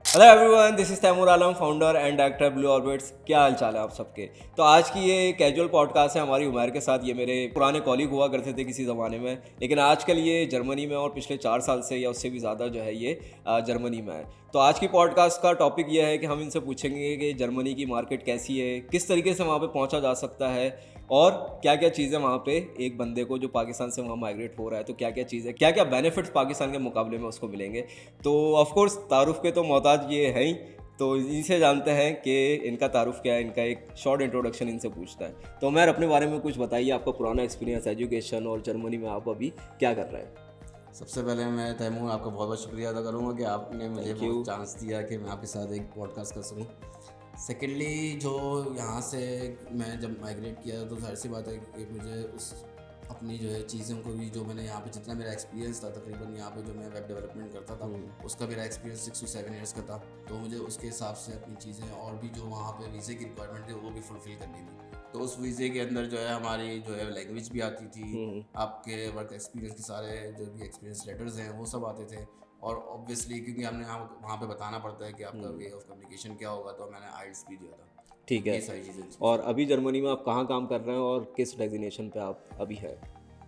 Hello everyone, this is Taimur Alam, founder and director Blue Orbits. क्या हाल चाल है आप सबके। तो आज की ये कैजुअल पॉडकास्ट है हमारी उमर के साथ। ये मेरे पुराने कॉलीग हुआ करते थे किसी ज़माने में, लेकिन आजकल ये जर्मनी में और पिछले 4 साल से या उससे भी ज़्यादा जो है ये जर्मनी में है। तो आज की पॉडकास्ट का टॉपिक ये है कि हम इनसे पूछेंगे कि जर्मनी की मार्केट कैसी है, किस तरीके से वहाँ पे पहुँचा जा सकता है और क्या क्या चीज़ें वहाँ पे एक बंदे को जो पाकिस्तान से वहाँ माइग्रेट हो रहा है तो क्या क्या चीज़ें, क्या क्या बेनिफिट्स पाकिस्तान के मुकाबले में उसको मिलेंगे। तो ऑफ कोर्स तारुफ के तो मोहताज ये हैं ही, तो इनसे जानते हैं कि इनका तारुफ क्या है, इनका एक शॉर्ट इंट्रोडक्शन इनसे पूछता है। तो उमर, अपने बारे में कुछ बताइए, आपका पुराना एक्सपीरियंस एजुकेशन और जर्मनी में आप अभी क्या कर रहे हैं। सबसे पहले मैं तैमूर आपका बहुत बहुत शुक्रिया अदा करूँगा कि आपने मुझे Thank you. वो चांस दिया कि मैं आपके साथ एक पॉडकास्ट कर सकूँ। सेकेंडली, जो यहाँ से मैं जब माइग्रेट किया तो जाहिर सी बात है कि मुझे उस अपनी जो है चीज़ों को भी, जो मैंने यहाँ पे जितना मेरा एक्सपीरियंस था, तकरीबन यहाँ पे जो मैं वेब डेवलपमेंट करता था उसका मेरा एक्सपीरियंस 6 to 7 ईयर्स का था। तो मुझे उसके हिसाब से अपनी चीज़ें और भी जो वहाँ पे वीज़े की रिक्वायरमेंट थी वो भी फुलफ़िल करनी थी। तो उस वीज़े के अंदर जो है हमारी जो है लैंग्वेज भी आती थी, आपके वर्क एक्सपीरियंस के सारे जो भी एक्सपीरियंस लेटर्स हैं वो सब आते थे। और ऑब्वियसली क्योंकि हमने वहाँ पे बताना पड़ता है कि आपका वे ऑफ कम्युनिकेशन क्या होगा, तो मैंने आइल्स भी दिया था। ठीक तो है। ये सारी चीज़ें थी। और अभी जर्मनी में आप कहाँ काम कर रहे हैं और किस डेजिग्नेशन पे आप अभी है।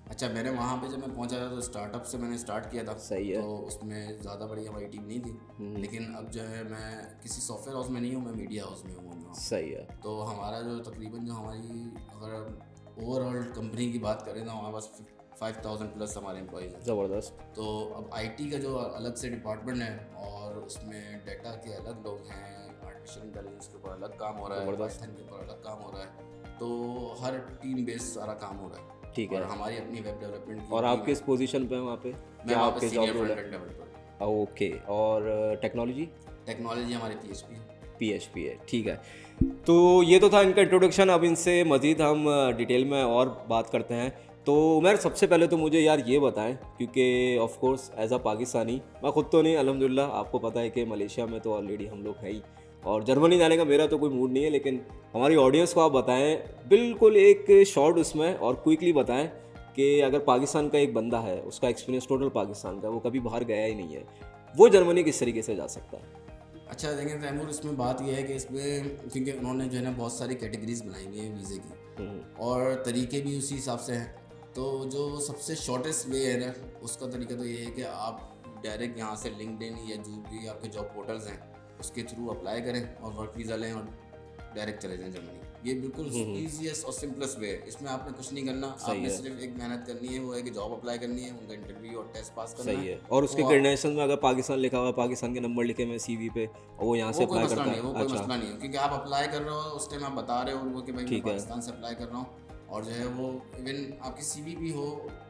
अच्छा, मैंने वहाँ पे जब मैं पहुँचा था तो स्टार्टअप से मैंने स्टार्ट किया था। सही है। तो उसमें ज़्यादा बड़ी हमारी टीम नहीं थी, लेकिन अब जो है मैं किसी सॉफ्टवेयर हाउस में नहीं हूँ, मैं मीडिया हाउस में हूँ। सही है। तो हमारा जो तकरीबन जो हमारी अगर ओवरऑल कंपनी की बात करें तो हमारे पास 5000 प्लस हमारे एम्प्लॉयज़ हैं। ज़बरदस्त। तो अब आईटी का जो अलग से डिपार्टमेंट है और उसमें डाटा के अलग लोग हैं, आर्टिफिशियल इंटेलिजेंस के ऊपर अलग काम हो रहा है, ज़बरदस्त। पाइथन के ऊपर अलग काम हो रहा है। तो हर टीम बेस्ड सारा काम हो रहा है। ठीक और है। हमारी अपनी वेब डेवलपमेंट की और टीम आप है। किस पोजीशन पे हैं वहाँ पे, मैं क्या वहाँ पे आपके सीनियर जॉब रोल फ्रंट है। End developer. ओके। और टेक्नोलॉजी। टेक्नोलॉजी हमारी पीएचपी है। पीएचपी है, ठीक है। तो ये तो था इनका इंट्रोडक्शन। अब इनसे मज़ीद हम डिटेल में और बात करते हैं। तो मैं सबसे पहले तो मुझे यार ये बताएं, क्योंकि of course as a Pakistani, मैं खुद तो नहीं, अल्हम्दुलिल्लाह आपको पता है कि मलेशिया में तो ऑलरेडी हम लोग हैं ही, और जर्मनी जाने का मेरा तो कोई मूड नहीं है, लेकिन हमारी ऑडियंस को आप बताएं बिल्कुल एक शॉर्ट उसमें और क्विकली बताएं कि अगर पाकिस्तान का एक बंदा है, उसका एक्सपीरियंस टोटल पाकिस्तान का, वो कभी बाहर गया ही नहीं है, वो जर्मनी किस तरीके से जा सकता है। अच्छा देखिए तैमूर, इसमें बात यह है कि इसमें क्योंकि उन्होंने जो है ना बहुत सारी कैटेगरीज बनाई हुई है वीज़े की, और तरीके भी उसी हिसाब से हैं। तो जो सबसे शॉर्टेस्ट वे है ना, उसका तरीका तो ये है कि आप डायरेक्ट यहाँ से लिंक्डइन या जो भी आपके जॉब पोर्टल्स हैं उसके थ्रू अप्लाई करें और वर्क वीज़ा लें और डायरेक्ट चले जाएं जर्मनी। ये बिल्कुल ईजीएस्ट और सिंपलेस्ट वे है। इसमें आपने कुछ नहीं करना, आपने सिर्फ एक मेहनत करनी है, वो है कि जॉब अप्लाई करनी है, उनका इंटरव्यू और टेस्ट पास करना सही है। है। और उसके वो क्रेडेंशियल में अगर पाकिस्तान लिखा हुआ, पाकिस्तान के नंबर लिखे हुए सीवी पे, और वो यहाँ से वो कोई अप्लाई मसला करता नहीं है, वो है। कोई अच्छा। मसला नहीं है, क्योंकि आप अप्लाई कर रहे हो उस टाइम आप बता रहे हो उनको कि भाई मैं ठीक है। पाकिस्तान से अप्लाई कर रहा हूँ। और जो है वो इवन आपकी सीवी भी हो,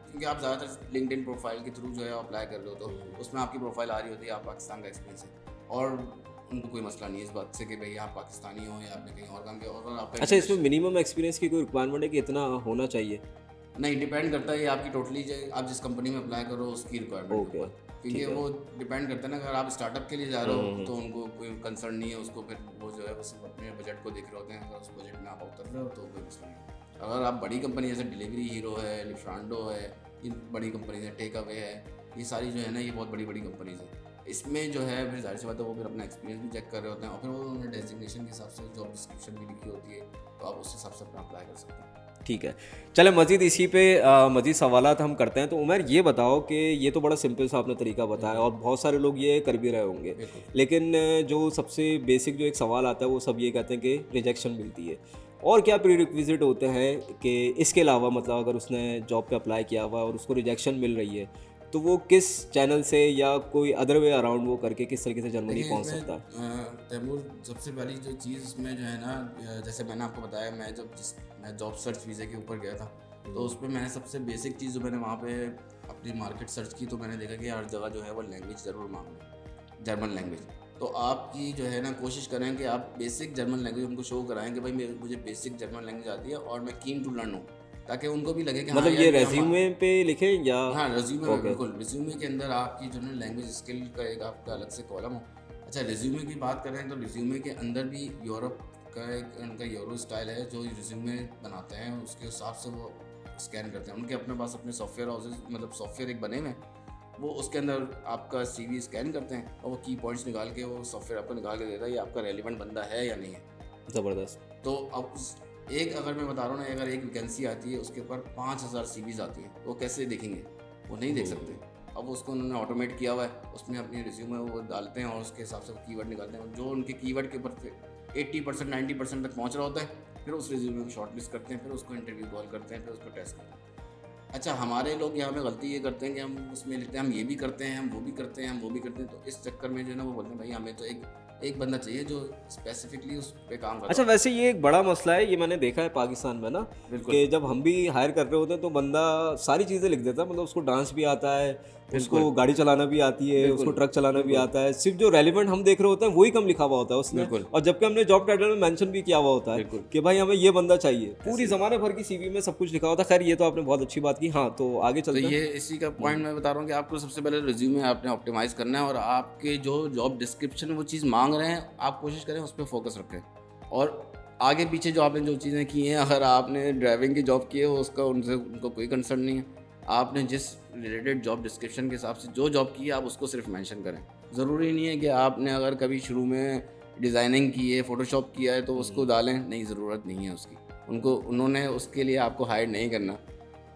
क्योंकि आप ज़्यादातर लिंक्डइन प्रोफाइल के थ्रू जो है अप्लाई कर रहे हो तो उसमें आपकी प्रोफाइल आ रही होती है, आप पाकिस्तान का एक्सपीरियंस है। और उनको कोई मसला नहीं है इस बात से कि भाई आप पाकिस्तानी हो या आपने कहीं और काम किया और आपका अच्छा, इसमें मिनिमम एक्सपीरियंस की कोई रिक्वायरमेंट है कि इतना होना चाहिए। नहीं, डिपेंड करता है ये आपकी टोटली जो आप जिस कंपनी में अप्लाई करो उसकी रिक्वायरमेंट के ओके, ऊपर, क्योंकि वो डिपेंड करता है ना। अगर आप स्टार्टअप के लिए जा रहे हो तो उनको कोई कंसर्न नहीं है, उसको फिर वो जो है वो सिर्फ अपने बजट को देख रहे होते हैं। अगर उस बजट में आप उतर रहे हो तो कोई मसला नहीं है। अगर आप बड़ी कंपनी जैसे डिलीवरी हीरो है, लिफ्रांडो है, ये बड़ी कंपनीज है, टेक अवे है, ये सारी जो है ना ये बहुत बड़ी बड़ी कंपनीज हैं। इसमें जो है फिर जाहिर सी बात है वो फिर अपना एक्सपीरियंस भी चेक कर रहे होते हैं और फिर वो उन्होंने डेजिग्नेशन के हिसाब से जॉब डिस्क्रिप्शन भी लिखी होती है, तो आप उस हिसाब से अपना अप्लाई कर सकते हैं। ठीक है। चले मज़ीद इसी पे मज़ीद सवालात हम करते हैं। तो उमर ये बताओ कि ये तो बड़ा सिंपल सा आपने तरीका बताया और बहुत सारे लोग ये कर भी रहे होंगे, लेकिन जो सबसे बेसिक जो एक सवाल आता है वो सब ये कहते हैं कि रिजेक्शन मिलती है, और क्या प्रीरिक्विजिट होते हैं कि इसके अलावा, मतलब अगर उसने जॉब पे अप्लाई किया हुआ और उसको रिजेक्शन मिल रही है तो वो किस चैनल से या कोई अदर वे अराउंड वो करके किस तरीके से जर्मनी पहुंच सकता है। तैमूर, सबसे पहली जो चीज़ इसमें जो है ना, जैसे मैंने आपको बताया, मैं जॉब सर्च वीज़े के ऊपर गया था, तो उसमें मैंने सबसे बेसिक चीज़ जो मैंने वहाँ पे अपनी मार्केट सर्च की, तो मैंने देखा कि हर जगह जो है वो लैंग्वेज ज़रूर मांग रहे हैं, जर्मन लैंग्वेज। तो आपकी जो है ना कोशिश करें कि आप बेसिक जर्मन लैंग्वेज उनको शो कराएं कि भाई मुझे बेसिक जर्मन लैंग्वेज आती है और मैं कीन टू लर्न हूँ, ताकि उनको भी लगे कि मतलब ये रेज्यूमे पे लिखें या। हाँ, रेज्यूमे में बिल्कुल। रेज्यूमे के अंदर आपकी जो है लैंग्वेज स्किल का एक आपका अलग से कॉलम हो। अच्छा, रेज्यूमे की बात करें तो रेज्यूमे के अंदर भी यूरोप का एक उनका यूरो स्टाइल है, जो रेज्यूमे बनाते हैं उसके हिसाब से वो स्कैन करते हैं। उनके अपने पास अपने सॉफ्टवेयर हाउसेज, मतलब सॉफ्टवेयर एक बने हुए हैं वो उसके अंदर आपका CV स्कैन करते हैं और वो की पॉइंट्स निकाल के वो सॉफ्टवेयर आपको निकाल के देता है ये आपका रेलिवेंट बंदा है या नहीं है। ज़बरदस्त। तो अब एक अगर मैं बता रहा हूँ ना, अगर एक वैकेंसी आती है उसके ऊपर 5000 CVs आती हैं, वो कैसे देखेंगे? वो नहीं देख सकते। अब उसको उन्होंने ऑटोमेट किया हुआ है, उसमें अपनी रिज्यूमे वो डालते हैं और उसके हिसाब से कीवर्ड निकालते हैं, जो उनके कीवर्ड के ऊपर 80% 90% तक पहुँच रहा होता है, फिर उस रिज्यूमे को शॉर्ट लिस्ट करते हैं, फिर उसको इंटरव्यू कॉल करते हैं, फिर उसको टेस्ट करते हैं। अच्छा, हमारे लोग यहाँ पे गलती ये करते हैं कि हम उसमें लिखते हैं हम ये भी करते हैं, हम वो भी करते हैं, हम वो भी करते हैं, तो इस चक्कर में जो है ना वो बोलते हैं भाई हमें तो एक बंदा चाहिए जो स्पेसिफिकली उस पे काम करता अच्छा, वैसे ये एक बड़ा मसला है, ये मैंने देखा है पाकिस्तान में ना, बिल्कुल। कि जब हम भी हायर कर रहे होते हैं तो बंदा सारी चीज़ें लिख देता है, मतलब उसको डांस भी आता है, उसको गाड़ी चलाना भी आती है, उसको ट्रक चलाना भी आता है, सिर्फ जो रेलिवेंट हम देख रहे होते हैं वही कम लिखा हुआ होता है उसने, बिल्कुल। और जबकि हमने जॉब टाइटल में मेंशन भी किया हुआ होता है बिल्कुल। कि भाई हमें ये बंदा चाहिए, पूरी ज़माने भर की CV में सब कुछ लिखा होता है। खैर, ये तो आपने बहुत अच्छी बात की। हाँ, तो आगे तो चलते हैं। ये इसी का पॉइंट मैं बता रहा हूँ कि आपको सबसे पहले रिज्यूमे आपने ऑप्टिमाइज़ करना है और आपके जो जॉब डिस्क्रिप्शन वो चीज़ मांग रहे हैं आप कोशिश करें उस पर फोकस रखें। और आगे पीछे जो आपने जो चीज़ें की हैं, अगर आपने ड्राइविंग की जॉब की है उसका उनको कोई कंसर्न नहीं है। आपने जिस रिलेटेड जॉब डिस्क्रिप्शन के हिसाब से जो जॉब की है आप उसको सिर्फ मेंशन करें। ज़रूरी नहीं है कि आपने अगर कभी शुरू में डिज़ाइनिंग की है, फ़ोटोशॉप किया है तो उसको डालें, नहीं, ज़रूरत नहीं है उसकी। उन्होंने उसके लिए आपको हायर नहीं करना।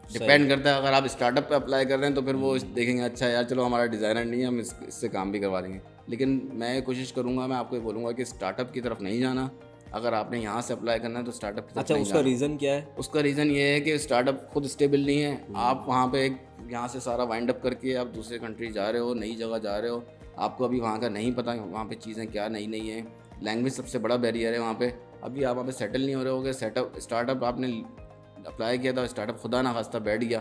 डिपेंड करता है, अगर आप स्टार्टअप पे अप्लाई कर रहे हैं तो फिर वो देखेंगे अच्छा यार चलो हमारा डिज़ाइनर नहीं है, हम इससे काम भी करवा देंगे। लेकिन मैं कोशिश करूँगा, मैं आपको ये बोलूँगा कि स्टार्टअप की तरफ नहीं जाना। अगर आपने यहाँ से अप्लाई करना है तो स्टार्टअप की तरफ अच्छा, नहीं उसका जाना। रीज़न क्या है? उसका रीज़न ये है कि स्टार्टअप खुद स्टेबल नहीं है। आप वहाँ पे यहाँ से सारा वाइंड अप करके आप दूसरे कंट्री जा रहे हो, नई जगह जा रहे हो, आपको अभी वहाँ का नहीं पता वहाँ पे चीज़ें क्या नई नई हैं। लैंग्वेज सबसे बड़ा बैरियर है वहाँ पे। अभी आप वहाँ पे सेटल नहीं हो रहे होगे, स्टार्टअप आपने अप्लाई किया था, स्टार्टअप खुदा ना खास्ता बैठ गया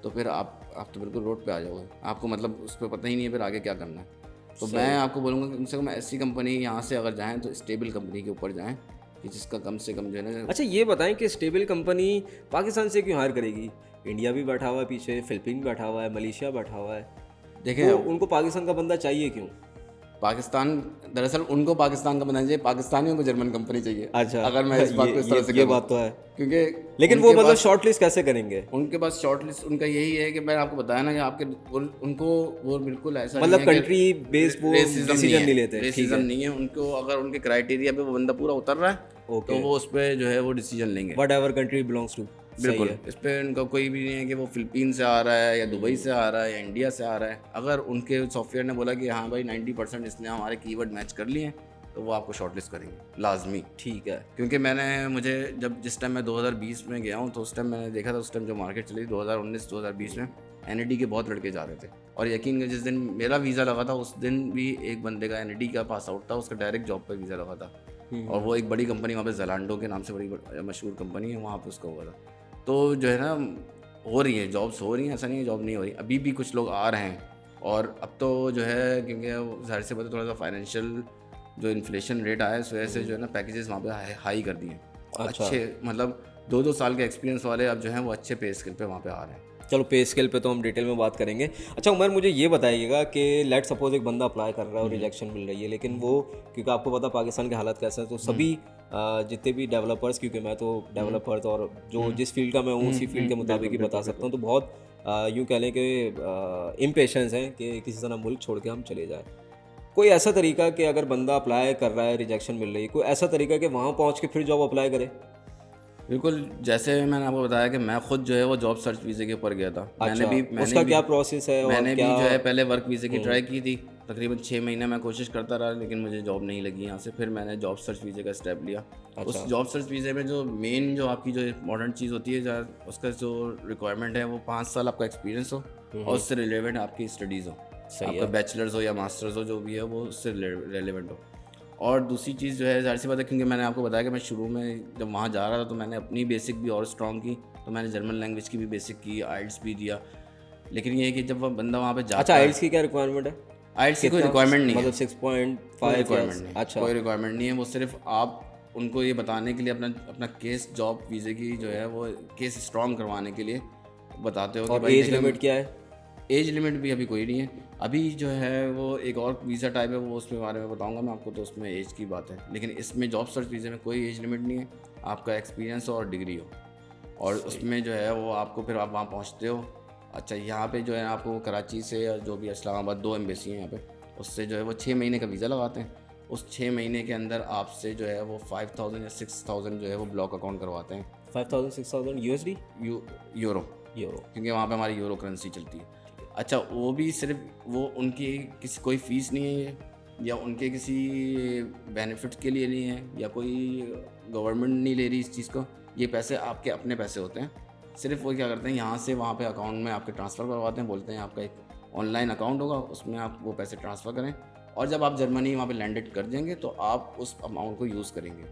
तो फिर आप तो बिल्कुल रोड पे आ जाओगे। आपको मतलब उस पर पता ही नहीं है फिर आगे क्या करना है। तो मैं आपको बोलूँगा कि कम से कम ऐसी कंपनी यहाँ से अगर जाएँ तो स्टेबल कंपनी के ऊपर जाएँ कि जिसका कम से कम जो है ना। अच्छा, ये बताएं कि स्टेबल कंपनी पाकिस्तान से क्यों हायर करेगी? इंडिया भी बैठा हुआ है पीछे, फिलिपीन बैठा हुआ है, मलेशिया बैठा हुआ है, देखें तो उनको पाकिस्तान का बंदा चाहिए क्यों? पाकिस्तान, दरअसल उनको पाकिस्तान का बनाना चाहिए, पाकिस्तानियों को जर्मन कंपनी चाहिए। अच्छा, अगर मैं इस बात को इस तरह से ये करूँ, बात तो है, क्योंकि लेकिन वो मतलब शॉर्ट लिस्ट कैसे करेंगे? उनके पास शॉर्ट लिस्ट उनका यही है कि मैंने आपको बताया ना कि आपके उनको वो बिल्कुल ऐसा मतलब नहीं है कंट्री बेस्ड वो डिसीजन नहीं लेते। रेसिज्म नहीं है उनको। अगर उनके क्राइटेरिया पे वो बंदा पूरा उतर रहा है तो वो उस पर जो है वो डिसीजन लेंगे, whatever country belongs to. बिल्कुल। इस पर उनका कोई भी नहीं है कि वो फिलिपीन से आ रहा है या दुबई से आ रहा है या इंडिया से आ रहा है। अगर उनके सॉफ्टवेयर ने बोला कि हाँ भाई 90% इसने हमारे कीवर्ड मैच कर लिए तो वो आपको शॉर्टलिस्ट करेंगे लाजमी। ठीक है, क्योंकि मुझे जिस टाइम मैं 2020 में गया हूँ तो उस टाइम मैंने देखा था, उस टाइम जो मार्केट चली 2019-2020 में NID के बहुत लड़के जा रहे थे। और यकीन जिस दिन मेरा वीज़ा लगा था उस दिन भी एक बंदे का NID का पास आउट था, उसका डायरेक्ट जॉब पर वीज़ा लगा था। और वो एक बड़ी कंपनी वहाँ पे ज़लांडो के नाम से बड़ी मशहूर कंपनी है, वहाँ पे उसका हुआ था। तो जो है ना हो रही है जॉब्स, हो रही हैं, ऐसा नहीं है जॉब नहीं हो रही। अभी भी कुछ लोग आ रहे हैं और अब तो जो है क्योंकि ज़ाहिर सी बात है थोड़ा सा फाइनेंशियल जो इन्फ्लेशन रेट आया है इस वजह से जो है ना पैकेजेस वहाँ पे हाई कर दिए। अच्छा। अच्छे मतलब 2-2 साल के एक्सपीरियंस वाले अब जो हैं वो अच्छे पे स्केल पे वहाँ पे आ रहे हैं। चलो पे स्केल पे तो हम डिटेल में बात करेंगे। अच्छा उमर, मुझे ये बताइएगा कि लेट सपोज एक बंदा अप्लाई कर रहा है और रिजेक्शन मिल रही है, लेकिन वो क्योंकि आपको पता पाकिस्तान के हालात कैसे हैं, तो सभी जितने भी डेवलपर्स, क्योंकि मैं तो डेवलपर तो और जो जिस फील्ड का मैं हूँ उसी फील्ड के मुताबिक ही बता सकता हूँ, तो बहुत यूँ कह लें कि इम्पेशेंस हैं कि किसी तरह मुल्क छोड़ के हम चले जाएँ। कोई ऐसा तरीका कि अगर बंदा अप्लाई कर रहा है, रिजेक्शन मिल रही है, कोई ऐसा तरीका कि वहाँ पहुँच के फिर जॉब अप्लाई करे? बिल्कुल, जैसे मैंने आपको बताया कि मैं खुद जो है वो जॉब सर्च वीज़े के ऊपर गया था। अच्छा, उसका क्या प्रोसेस है? मैंने और भी क्या जो है पहले वर्क वीज़े की ट्राई की थी, तकरीबन 6 महीने मैं कोशिश करता रहा लेकिन मुझे जॉब नहीं लगी यहाँ से। फिर मैंने जॉब सर्च वीज़े का स्टेप लिया। उस जॉब सर्च वीज़े में जो मेन जो आपकी जो इम्पोर्टेंट चीज़ होती है, उसका जो रिक्वायरमेंट है वो 5 साल आपका एक्सपीरियंस हो और उससे रिलेवेंट आपकी स्टडीज़ हो। आपका बैचलर्स हो या मास्टर्स हो, जो भी है वो उससे रिलेवेंट हो। और दूसरी चीज़ जो है ज़ाहिर सी बात है, क्योंकि मैंने आपको बताया कि मैं शुरू में जब वहाँ जा रहा था तो मैंने अपनी बेसिक भी और स्ट्रॉन्ग की, तो मैंने जर्मन लैंग्वेज की भी बेसिक की, आइल्स भी दिया। लेकिन ये है कि जब वह बंदा वहाँ पे जाता है। अच्छा, आइल्स की क्या रिक्वायरमेंट है? आइल्स की कोई रिक्वायरमेंट नहीं है, मतलब 6.5 रिक्वायरमेंट नहीं। अच्छा, कोई रिक्वायरमेंट नहीं है, वो सिर्फ आप उनको ये बताने के लिए अपना केस जॉब वीज़े की जो है वो केस स्ट्रॉन्ग करवाने के लिए बताते हो। और एज लिमिट क्या है? एज लिमिट भी अभी कोई नहीं है। अभी जो है वो एक और वीज़ा टाइप है, वो उसके बारे में बताऊंगा मैं आपको, तो उसमें एज की बात है। लेकिन इसमें जॉब सर्च वीज़े में कोई एज लिमिट नहीं है, आपका एक्सपीरियंस और डिग्री हो। और उसमें जो है वो आपको फिर आप वहाँ पहुँचते हो, अच्छा, यहाँ पे जो है आपको कराची से या जो भी इस्लामाबाद 2 एम्बेसी हैं यहाँ पे, उससे जो है वो 6 महीने का वीज़ा लगाते हैं। उस 6 महीने के अंदर आपसे जो है वो 5000 या 6000 जो है वो ब्लॉक अकाउंट करवाते हैं। 5000 6000 USD यूरो, यूरो। क्योंकि वहाँ पे हमारी यूरो करेंसी चलती है। अच्छा, वो भी सिर्फ वो उनकी किसी कोई फ़ीस नहीं है ये, या उनके किसी बेनिफिट के लिए नहीं है, या कोई गवर्नमेंट नहीं ले रही इस चीज़ को। ये पैसे आपके अपने पैसे होते हैं। सिर्फ वो क्या करते हैं, यहाँ से वहाँ पे अकाउंट में आपके ट्रांसफ़र करवाते हैं। बोलते हैं आपका एक ऑनलाइन अकाउंट होगा, उसमें आप वो पैसे ट्रांसफ़र करें, और जब आप जर्मनी वहाँ पे लैंडेड कर देंगे तो आप उस अमाउंट को यूज़ करेंगे,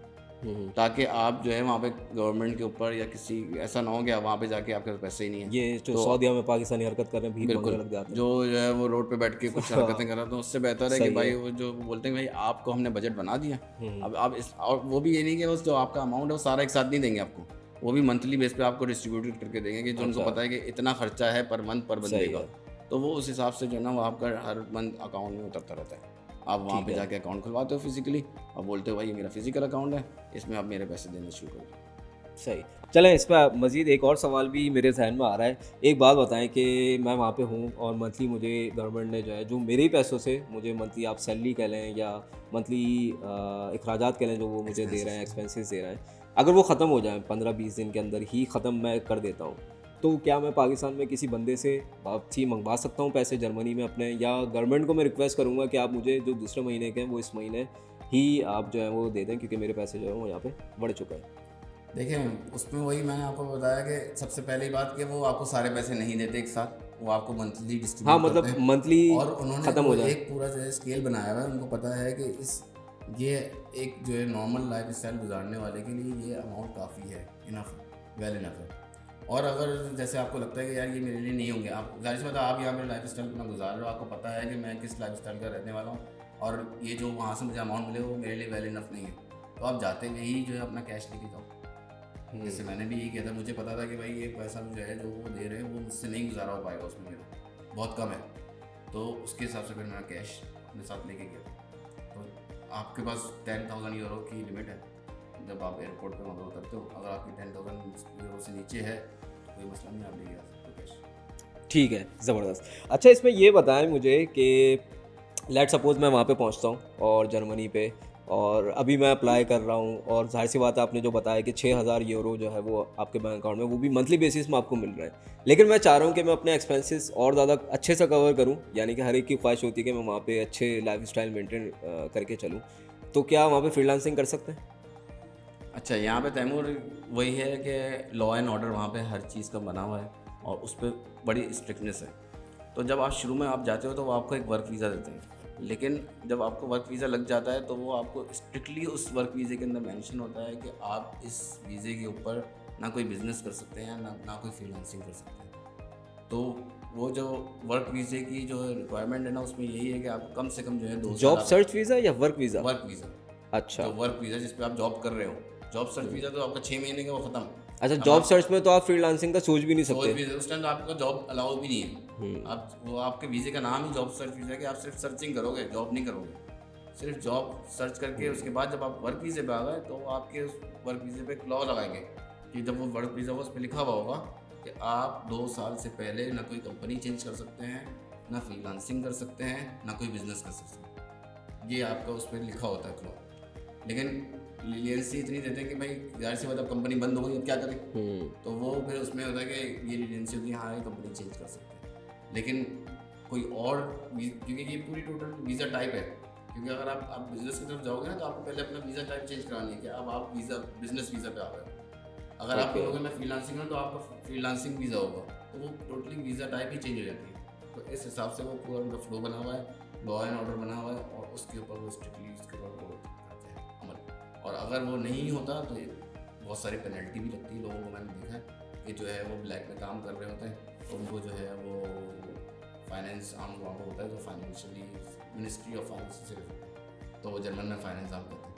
ताकि आप जो है वहाँ पे गवर्नमेंट के ऊपर या किसी ऐसा ना हो कि आप वहाँ पे जाके आपके पास पैसे ही नहीं है। ये जो सऊदीया में पाकिस्तानी हरकत कर रहे हैं, भीख मांगने बिल्कुल, लग जाते हैं। जो है वो रोड पे बैठ के कुछ हरकतें कर रहा है, तो उससे बेहतर है कि सही भाई है। वो जो बोलते हैं भाई आपको हमने बजट बना दिया, अब आप इस, और वो भी ये नहीं कि बस जो आपका अमाउंट है वो सारा एक साथ नहीं देंगे आपको, वो भी मंथली बेस पे आपको डिस्ट्रीब्यूट करके देंगे, कि जो उनको पता है कि इतना खर्चा है पर मंथ पर बंदे का, तो वो उस हिसाब से जो है ना वो आपका हर मंथ अकाउंट में उतरता रहता है। आप वहाँ पे जाके अकाउंट खुलवाते हो फिजिकली, और बोलते हो भाई ये मेरा फिजिकल अकाउंट है, इसमें आप मेरे पैसे देने शुरू करो। सही। चलें, इस पर मज़ीद एक और सवाल भी मेरे जहन में आ रहा है। एक बात बताएं कि मैं वहाँ पे हूँ और मंथली मुझे गवर्नमेंट ने जो है, जो मेरे ही पैसों से मुझे मंथली आप सैलरी कह लें या मंथली अखराजात कह लें, जो वो मुझे दे रहे हैं, एक्सपेंसेस दे रहे हैं, अगर वो ख़त्म हो जाए 15-20 दिन के अंदर ही ख़त्म मैं कर देता हूँ, तो क्या मैं पाकिस्तान में किसी बंदे से वापसी मंगवा सकता हूँ पैसे जर्मनी में अपने, या गवर्नमेंट को मैं रिक्वेस्ट करूँगा कि आप मुझे जो दूसरे महीने के हैं वो इस महीने ही आप जो है वो दे दें, क्योंकि मेरे पैसे जो है वो यहाँ पे बढ़ चुका है। देखिए, उसमें वही मैंने आपको बताया कि सबसे पहली बात कि वो आपको सारे पैसे नहीं देते एक साथ, वो आपको मंथली हाँ, डिस्ट्रीब्यूट मतलब करते हैं, मंथली और उन्होंने ख़त्म हो वो जाए। एक पूरा जो है स्केल बनाया हुआ है। उनको पता है कि ये एक जो है नॉर्मल लाइफ स्टाइल गुजारने वाले के लिए ये अमाउंट काफ़ी है, इनफ, वेल इनफ है। और अगर जैसे आपको लगता है कि यार ये मेरे लिए नहीं होंगे, आप जाहिर सी बात है आप यहाँ पर लाइफ स्टाइल अपना गुजार रहे हो, आपको पता है कि मैं किस लाइफ स्टाइल का रहने वाला हूँ, और ये जो वहाँ से मुझे अमाउंट मिले वो मेरे लिए वेल इनफ नहीं है, तो आप जाते हुए ही जो है अपना कैश लेके जाओ। जैसे मैंने भी यही किया था, मुझे पता था कि भाई ये पैसा जो है जो वो दे रहे हैं वो मुझसे नहीं गुजारा हो पाएगा, उसमें मेरा बहुत कम है, तो उसके हिसाब से फिर मैंने कैश अपने साथ लेके गया। तो आपके पास 10,000 यूरो की लिमिट है जब आप एयरपोर्ट पे वहाँ उतरते हो। अगर आपकी 10,000 यूरो से नीचे है तो कोई मसला नहीं, आप लेके आ सकते हो कैश। ठीक है, ज़बरदस्त। अच्छा, इसमें ये बताएं मुझे कि लेट सपोज़ मैं वहाँ पे पहुँचता हूँ और जर्मनी पे, और अभी मैं अप्लाई कर रहा हूँ, और जाहिर सी बात है आपने जो बताया कि 6000 यूरो जो है वो आपके बैंक अकाउंट में, वो भी मंथली बेसिस में आपको मिल रहा है, लेकिन मैं चाह रहा हूँ कि मैं अपने एक्सपेंसेस और ज़्यादा अच्छे से कवर करूँ, यानी कि हर एक की ख्वाहिश होती है कि मैं वहाँ पे अच्छे लाइफ स्टाइल मेंटेन करके चलूँ, तो क्या वहाँ पे फ्रीलांसिंग कर सकते हैं? अच्छा, यहाँ पे तैमूर वही है कि लॉ एंड ऑर्डर वहाँ पे हर चीज़ का बना हुआ है, और उस पर बड़ी स्ट्रिक्टनेस है। तो जब आप शुरू में आप जाते हो तो वो आपको एक वर्क वीज़ा देते हैं, लेकिन जब आपको वर्क वीज़ा लग जाता है तो वो आपको स्ट्रिक्टली उस वर्क वीज़े के अंदर मेंशन होता है कि आप इस वीज़े के ऊपर ना कोई बिज़नेस कर सकते हैं, ना कोई फ्रीलांसिंग कर सकते हैं। तो वो जो वर्क वीज़े की जो रिक्वायरमेंट है ना, उसमें यही है कि आप कम से कम जो है 2 जॉब साल सर्च वीज़ा या वर्क वीज़ा? वर्क वीज़ा, अच्छा। जो वर्क वीज़ा जिस पे आप जॉब कर रहे हो, जॉब सर्च वीज़ा तो आपका 6 महीने का वो ख़त्म। अच्छा, जॉब सर्च में तो आप फ्रीलांसिंग का सोच भी नहीं सोच सकते। भी उस टाइम तो आपका जॉब अलाउ भी नहीं है। आप वो आपके वीज़े का नाम ही जॉब सर्च वीज़ा है कि आप सिर्फ सर्चिंग करोगे, जॉब नहीं करोगे। सिर्फ जॉब सर्च करके उसके बाद जब आप वर्क वीज़े पे आ गए तो आपके उस वर्क वीज़े पे क्लॉज लगाएंगे कि जब वो वर्क वीज़ा उस पर लिखा हुआ होगा कि आप 2 साल से पहले ना कोई कंपनी चेंज कर सकते हैं, ना फ्रीलांसिंग कर सकते हैं, ना कोई बिज़नेस कर सकते हैं। ये आपका उस पर लिखा होता है क्लॉज। लेकिन लीनियंसी इतनी देते हैं कि भाई जाहिर सी बात अब कंपनी बंद हो गई, अब क्या करें, तो वो फिर उसमें होता है कि ये लीनियंसी होती है, हाँ ये कंपनी चेंज कर सकते हैं, लेकिन कोई और क्योंकि ये पूरी टोटल वीज़ा टाइप है। क्योंकि अगर आप बिज़नेस की तरफ जाओगे ना तो आपको पहले अपना वीज़ा टाइप चेंज करानी है कि अब आप बिज़नेस वीज़ा पे आ गए। अगर आप कहोगे मैं फ्रीलांसिंग में, तो आपका फ्रीलांसिंग वीज़ा होगा, तो वो टोटली वीज़ा टाइप ही चेंज हो जाती है। तो इस हिसाब से वो पूरा उनका फ्लो बना हुआ है, लॉ एंड ऑर्डर बना हुआ है, और उसके ऊपर वो स्ट्रिक्टली उसके ऊपर वो करते हैं अमल। और अगर वो नहीं होता तो बहुत सारी पेनल्टी भी लगती है। लोगों को मैंने देखा है कि जो है वो ब्लैक में काम कर रहे होते हैं, तो उनको जो है वो फाइनेंस आर्म वहाँ पर होता है, जो फाइनेंशियली मिनिस्ट्री ऑफ फाइनेंस से तो वो जर्मन में फाइनेंस आर्म करते हैं,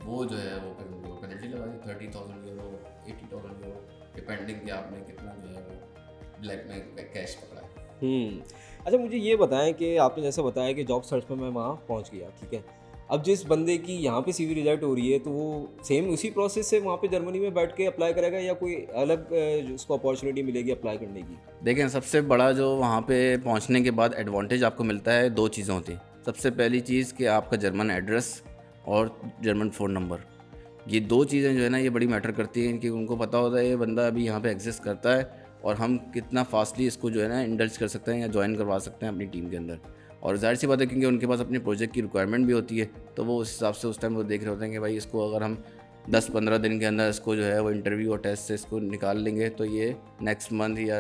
वो जो है वो फिर उनको पेनल्टी लगा दी 30,000 यूरो, 80,000 यूरो, डिपेंडिंग कि आपने कितना जो है वो ब्लैक में कैश पकड़ा है। अच्छा, मुझे ये बताएं कि आपने जैसे बताया कि जॉब सर्च पे मैं वहाँ पहुँच गया, ठीक है, अब जिस बंदे की यहाँ पे सीवी रिजेक्ट हो रही है तो वो सेम उसी प्रोसेस से वहाँ पे जर्मनी में बैठ के अप्लाई करेगा या कोई अलग उसको अपॉर्चुनिटी मिलेगी अप्लाई करने की? देखें, सबसे बड़ा जो वहाँ पे पहुँचने के बाद एडवांटेज आपको मिलता है, दो चीज़ें होती हैं। सबसे पहली चीज़ कि आपका जर्मन एड्रेस और जर्मन फ़ोन नंबर, ये दो चीज़ें जो है ना ये बड़ी मैटर करती हैं कि उनको पता होता है ये बंदा अभी यहाँ पे एग्जिस्ट करता है और हम कितना फास्टली इसको जो है ना इंडल्ज कर सकते हैं या ज्वाइन करवा सकते हैं अपनी टीम के अंदर। और ज़ाहिर सी बात है क्योंकि उनके पास अपने प्रोजेक्ट की रिक्वायरमेंट भी होती है, तो वो उस हिसाब से उस टाइम वो देख रहे होते हैं कि भाई इसको अगर हम 10-15 दिन के अंदर इसको जो है वो इंटरव्यू और टेस्ट से इसको निकाल लेंगे तो ये नेक्स्ट मंथ या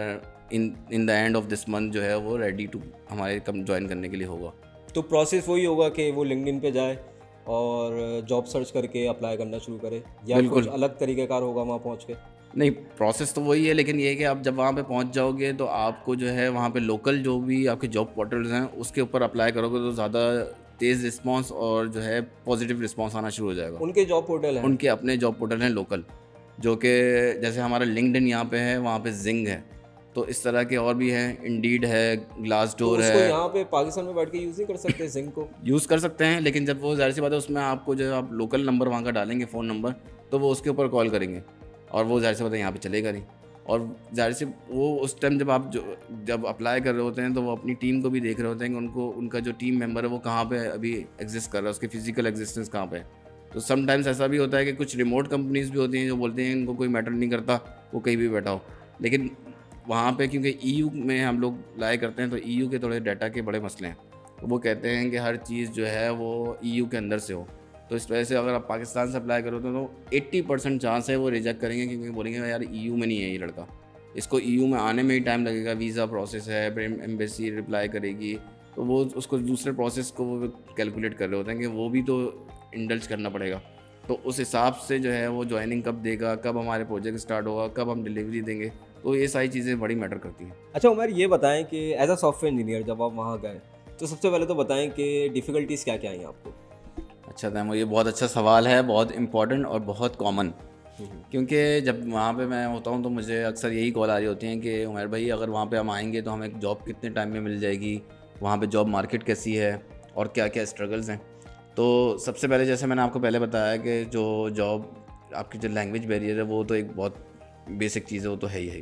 in the end of this month जो है वो रेडी टू हमारे कम ज्वाइन करने के लिए होगा। तो प्रोसेस वही होगा कि वो लिंक्डइन पे जाए और जॉब सर्च करके अप्लाई करना शुरू करे या बिल्कुल। कुछ अलग तरीक़ेकार होगा वहाँ पहुँच के? नहीं, प्रोसेस तो वही है, लेकिन ये है कि आप जब वहाँ पे पहुँच जाओगे तो आपको जो है वहाँ पे लोकल जो भी आपके जॉब पोर्टल्स हैं उसके ऊपर अप्लाई करोगे तो ज़्यादा तेज़ रिस्पांस और जो है पॉजिटिव रिस्पांस आना शुरू हो जाएगा। उनके जॉब पोर्टल हैं? उनके अपने जॉब पोर्टल हैं लोकल, जो कि जैसे हमारा लिंक्डइन यहाँ पे है, वहाँ पे जिंग है, तो इस तरह के और भी हैं, इंडीड है, ग्लास तो डोर उसको है। यहाँ पे पाकिस्तान में बैठ के यूज़ नहीं कर सकते जिंक को? यूज़ कर सकते हैं, लेकिन जब वो ज़ाहिर सी बात है उसमें आपको जो है आप लोकल नंबर वहाँ का डालेंगे फ़ोन नंबर, तो वो उसके ऊपर कॉल करेंगे और वो ज़ाहिर सी बात है यहाँ पे चलेगा नहीं। और ज़ाहिर सी वो उस टाइम जब अप्लाई कर रहे होते हैं तो वो अपनी टीम को भी देख रहे होते हैं कि उनको उनका जो टीम मेंबर है वो कहाँ पे अभी एग्जिस्ट कर रहा है, उसकी फ़िज़िकल एग्जिस्टेंस कहाँ पे है। तो समटाइम्स ऐसा भी होता है कि कुछ रिमोट कंपनीज़ भी होती हैं जो बोलते हैं इनको कोई मैटर नहीं करता, वो कहीं भी बैठा हो। लेकिन वहाँ पे क्योंकि ईयू में हम लोग अप्लाई करते हैं तो ईयू के थोड़े डाटा के बड़े मसले हैं, तो वो कहते हैं कि हर चीज़ जो है वो ईयू के अंदर से हो। तो इस वजह से अगर आप पाकिस्तान से अप्लाई करो तो 80% चांस है वो रिजेक्ट करेंगे, क्योंकि बोलेंगे यार ईयू में नहीं है ये लड़का, इसको ईयू में आने में ही टाइम लगेगा, वीज़ा प्रोसेस है, फिर एम्बेसी रिप्लाई करेगी, तो वो उसको दूसरे प्रोसेस को वो कैलकुलेट कर रहे होते हैं कि वो भी तो इंडल्ज करना पड़ेगा। तो उस हिसाब से जो है वो ज्वाइनिंग कब देगा, कब हमारे प्रोजेक्ट स्टार्ट होगा, कब हम डिलीवरी देंगे, तो ये सारी चीज़ें बड़ी मैटर करती हैं। अच्छा उमर, ये बताएं कि एज अ सॉफ्टवेयर इंजीनियर जब आप वहाँ गए तो सबसे पहले तो बताएं कि डिफ़िकल्टीज़ क्या क्या आई आपको? अच्छा तैमूर, ये बहुत अच्छा सवाल है, बहुत इम्पॉर्टेंट और बहुत कॉमन। क्योंकि जब वहाँ पे मैं होता हूँ तो मुझे अक्सर यही कॉल आ रही होती हैं कि उमर भाई अगर वहाँ पे हम आएंगे तो हमें जॉब कितने टाइम में मिल जाएगी, वहाँ पे जॉब मार्केट कैसी है और क्या क्या स्ट्रगल्स हैं। तो सबसे पहले जैसे मैंने आपको पहले बताया कि जो जॉब आपकी जो लैंग्वेज बैरियर है वो तो एक बहुत बेसिक चीज़ है, वो तो है ही है।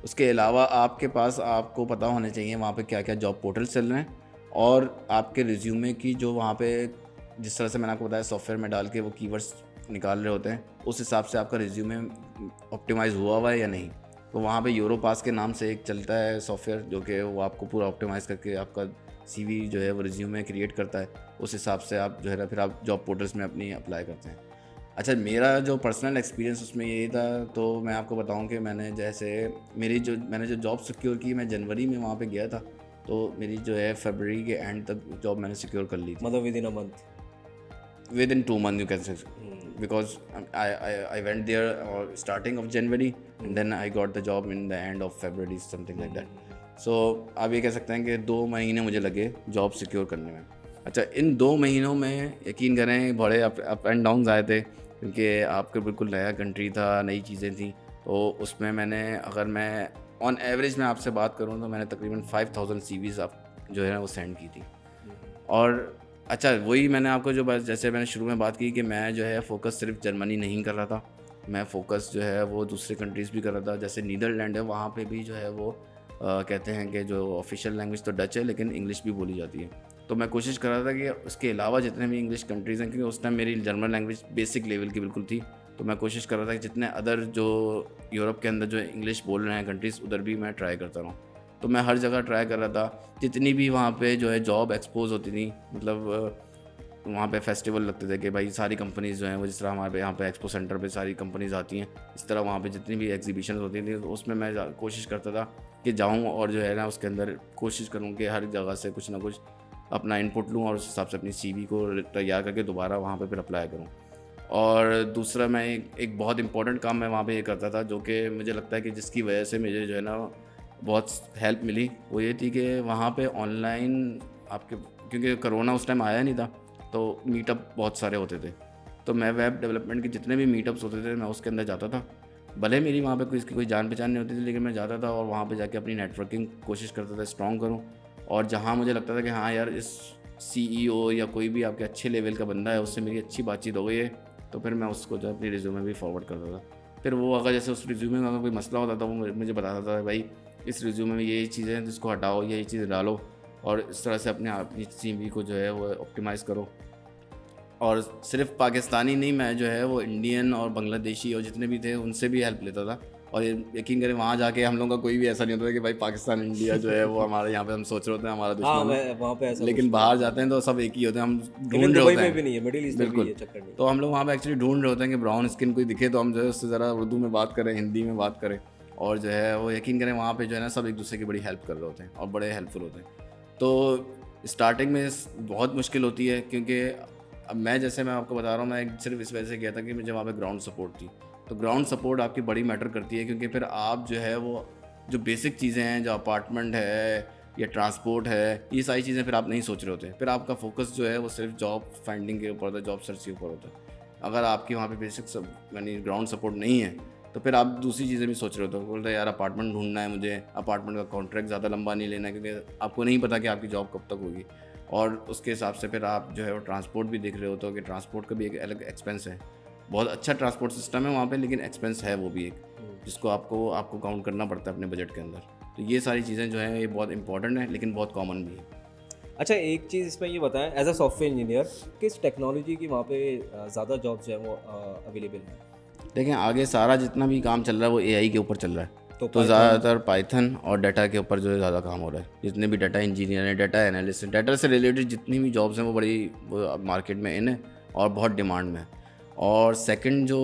उसके अलावा आपके पास आपको पता होने चाहिए वहाँ पे क्या क्या जॉब पोर्टल चल रहे हैं और आपके रिज्यूमे की जो वहाँ पे जिस तरह से मैंने आपको बताया सॉफ्टवेयर में डाल के वो कीवर्ड्स निकाल रहे होते हैं, उस हिसाब से आपका रिज्यूमे ऑप्टिमाइज़ हुआ है या नहीं। तो वहाँ पे यूरोपास के नाम से एक चलता है सॉफ्टवेयर जो कि वो आपको पूरा ऑप्टिमाइज़ करके आपका सीवी जो है वो रिज्यूमे क्रिएट करता है, उस हिसाब से आप जो है ना फिर आप जॉब पोर्टल्स में अपनी अप्लाई करते हैं। अच्छा, मेरा जो पर्सनल एक्सपीरियंस उसमें यही था, तो मैं आपको बताऊं कि मैंने जो जॉब सिक्योर की, मैं जनवरी में वहाँ पे गया था, तो मेरी जो है फरवरी के एंड तक जॉब मैंने सिक्योर कर ली थी, मतलब with in a month? With in 2 months you can say, because I went there starting of January and then I got the job in the end of February, something like that. So आप ये कह सकते हैं कि 2 महीने मुझे लगे job secure करने में। अच्छा, इन 2 महीनों में यकीन करें बड़े अप एंड डाउन्स आए थे, क्योंकि आपके बिल्कुल नया कंट्री था, नई चीज़ें थी, तो उसमें अगर मैं ऑन एवरेज में आपसे बात करूँ तो मैंने तकरीबन 5000 CVs जो है ना वो सेंड की थी। और अच्छा, वही मैंने आपको जैसे मैंने शुरू में बात की कि मैं जो है फ़ोकस सिर्फ जर्मनी नहीं कर रहा था, मैं फ़ोकस जो है वो दूसरे कंट्रीज़ भी कर रहा था। जैसे नीदरलैंड है, वहाँ पे भी जो है वो कहते हैं कि जो ऑफिशियल लैंग्वेज तो डच है लेकिन इंग्लिश भी बोली जाती है। तो मैं कोशिश कर रहा था कि उसके अलावा जितने भी इंग्लिश कंट्रीज़ हैं, क्योंकि उस टाइम मेरी जर्मन लैंग्वेज बेसिक लेवल की बिल्कुल थी, तो मैं कोशिश कर रहा था कि जितने अदर जो यूरोप के अंदर जो इंग्लिश बोल रहे हैं कंट्रीज़, उधर भी मैं ट्राई करता रहूँ। तो मैं हर जगह ट्राई कर रहा था, जितनी भी वहाँ पे जो है जॉब एक्सपोज होती थी, मतलब वहाँ पे फेस्टिवल लगते थे कि भाई सारी कंपनीज़ जो हैं वो, जिस तरह हमारे यहाँ पे एक्सपो सेंटर पे सारी कंपनीज़ आती हैं, इस तरह वहाँ पे जितनी भी एग्जीबिशन होती थी तो उसमें मैं कोशिश करता था कि जाऊँ और जो है ना उसके अंदर कोशिश करूँ कि हर जगह से कुछ ना कुछ अपना इनपुट लूँ और उस हिसाब से अपनी CV को तैयार करके दोबारा वहाँ पे फिर अप्लाई करूँ। और दूसरा मैं एक बहुत इंपॉर्टेंट काम मैं वहाँ पे ये करता था, जो कि मुझे लगता है कि जिसकी वजह से मुझे जो है ना बहुत हेल्प मिली, वो ये थी कि वहाँ पे ऑनलाइन आपके, क्योंकि कोरोना उस टाइम आया नहीं था, तो मीटअप बहुत सारे होते थे, तो मैं वेब डेवलपमेंट के जितने भी मीटअप्स होते थे मैं उसके अंदर जाता था। भले मेरी वहाँ पे कोई जान पहचान नहीं होती थी, लेकिन मैं जाता था और वहाँ पे जाके अपनी नेटवर्किंग कोशिश करता था स्ट्रॉन्ग करूँ, और जहाँ मुझे लगता था कि हाँ यार इस CEO या कोई भी आपके अच्छे लेवल का बंदा है उससे मेरी अच्छी बातचीत हो गई है तो फिर मैं उसको जो अपनी रिज्यूमे भी फॉरवर्ड करता था। फिर वो अगर जैसे उस रिज्यूमे में अगर कोई मसला होता था वो मुझे बताता था भाई इस रिज्यूमे में ये चीज़ें हैं जिसको हटाओ, ये चीज़ें डालो और इस तरह से अपने आप CV को जो है वो ऑप्टिमाइज़ करो। और सिर्फ पाकिस्तानी नहीं, मैं जो है वो इंडियन और बांग्लादेशी और जितने भी थे उनसे भी हेल्प लेता था। और यकीन करें वहाँ जाके हम लोगों का कोई भी ऐसा नहीं होता कि भाई पाकिस्तान इंडिया जो है वो हमारे यहाँ पे हम सोच रहे होते हैं हमारा दुश्मन है, वहाँ पे ऐसा लेकिन बाहर जाते हैं तो सब एक ही होते हैं, हम ढूंढ रहे दुबई होते में हैं। भी नहीं है, मिडिल ईस्ट में भी ये चक्कर नहीं। तो हम लोग वहाँ पे एक्चुअली ढूंढ रहे होते हैं कि ब्राउन स्किन कोई दिखे तो हम जो है उससे ज़रा उर्दू में बात करें, हिंदी में बात करें, और जो है वो यकीन करें वहाँ पे जो है ना सब एक दूसरे की बड़ी हेल्प कर रहे होते हैं और बड़े हेल्पफुल होते हैं। तो स्टार्टिंग में बहुत मुश्किल होती है क्योंकि अब मैं आपको बता रहा हूँ, मैं सिर्फ इस वजह से गया था कि मुझे वहाँ पे ग्राउंड सपोर्ट थी। तो ग्राउंड सपोर्ट आपकी बड़ी मैटर करती है क्योंकि फिर आप जो है वो जो बेसिक चीज़ें हैं, जो अपार्टमेंट है या ट्रांसपोर्ट है, ये सारी चीज़ें फिर आप नहीं सोच रहे होते। फिर आपका फोकस जो है वो सिर्फ जॉब फाइंडिंग के ऊपर होता है, जॉब सर्च के ऊपर होता है। अगर आपकी वहाँ पे बेसिक सब यानी ग्राउंड सपोर्ट नहीं है तो फिर आप दूसरी चीज़ें भी सोच रहे होते हो, बोलते यार अपार्टमेंट ढूंढना है मुझे, अपार्टमेंट का कॉन्ट्रैक्ट ज़्यादा लंबा नहीं लेना है क्योंकि आपको नहीं पता कि आपकी जॉब कब तक होगी। और उसके हिसाब से फिर आप जो है वो ट्रांसपोर्ट भी देख रहे होते हो कि ट्रांसपोर्ट का भी एक अलग एक्सपेंस है। बहुत अच्छा ट्रांसपोर्ट सिस्टम है वहाँ पे, लेकिन एक्सपेंस है वो भी एक जिसको आपको काउंट करना पड़ता है अपने बजट के अंदर। तो ये सारी चीज़ें जो हैं ये बहुत इंपॉर्टेंट है लेकिन बहुत कॉमन भी है। अच्छा, एक चीज़ इसमें ये बताएं, एज अ सॉफ्टवेयर इंजीनियर किस टेक्नोलॉजी की वहाँ पे ज़्यादा जॉब जो है वो अवेलेबल है? देखें आगे सारा जितना भी काम चल रहा है वो AI के ऊपर चल रहा है, तो ज़्यादातर पाइथन और डाटा के ऊपर जो है ज़्यादा काम हो रहा है। जितने भी डाटा इंजीनियर हैं, डाटा एनालिस्ट हैं, डाटा से रिलेटेड जितनी भी जॉब्स हैं वो बड़ी वो मार्केट में इन है और बहुत डिमांड में है। और सेकंड जो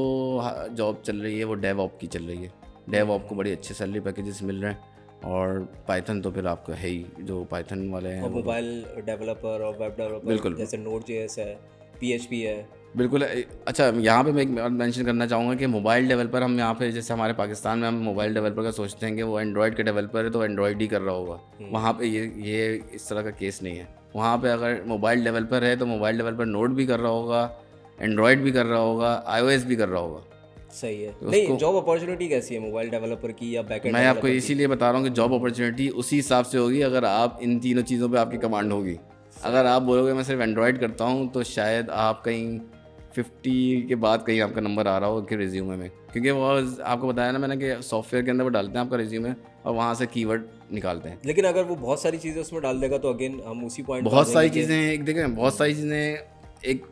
जॉब चल रही है वो डेवऑप की चल रही है। डेवऑप को बड़ी अच्छे सैलरी पैकेजेस मिल रहे हैं और पाइथन तो फिर आपका है ही, जो पाइथन वाले हैं, और मोबाइल डेवलपर और वेब डेवलपर बिल्कुल जैसे Node.js है, PHP है। बिल्कुल। अच्छा, यहाँ पे मैं एक मेंशन करना चाहूँगा कि मोबाइल डेवलपर, हम यहाँ पे जैसे हमारे पाकिस्तान में हम मोबाइल डेवलपर का सोचते हैं कि वो एंड्रॉयड का डेवलपर है तो एंड्रॉयड ही कर रहा होगा। वहाँ पे ये इस तरह का केस नहीं है। वहाँ पे अगर मोबाइल डेवलपर है तो मोबाइल डेवलपर नोड भी कर रहा होगा, एंड्रॉयड भी कर रहा होगा, iOS भी कर रहा होगा। सही है। नहीं, जॉब अपॉर्चुनिटी कैसी है मोबाइल डेवलपर की या बैकएंड? मैं आपको इसीलिए बता रहा हूँ कि जॉब अपॉर्चुनिटी उसी हिसाब से होगी अगर आप इन तीनों चीज़ों पे आपकी कमांड होगी। अगर आप बोलोगे मैं सिर्फ एंड्रॉयड करता हूँ तो शायद आप कहीं 50 के बाद कहीं आपका नंबर आ रहा हो कि रिज्यूमे में, क्योंकि वो आपको बताया ना मैंने कि सॉफ्टवेयर के अंदर वो डालते हैं आपका रिज्यूमे और वहाँ से कीवर्ड निकालते हैं। लेकिन अगर वो बहुत सारी चीज़ें उसमें डाल देगा तो अगेन हम उसी पॉइंट बहुत सारी चीज़ें हैं, एक देखें बहुत सारी चीज़ें, एक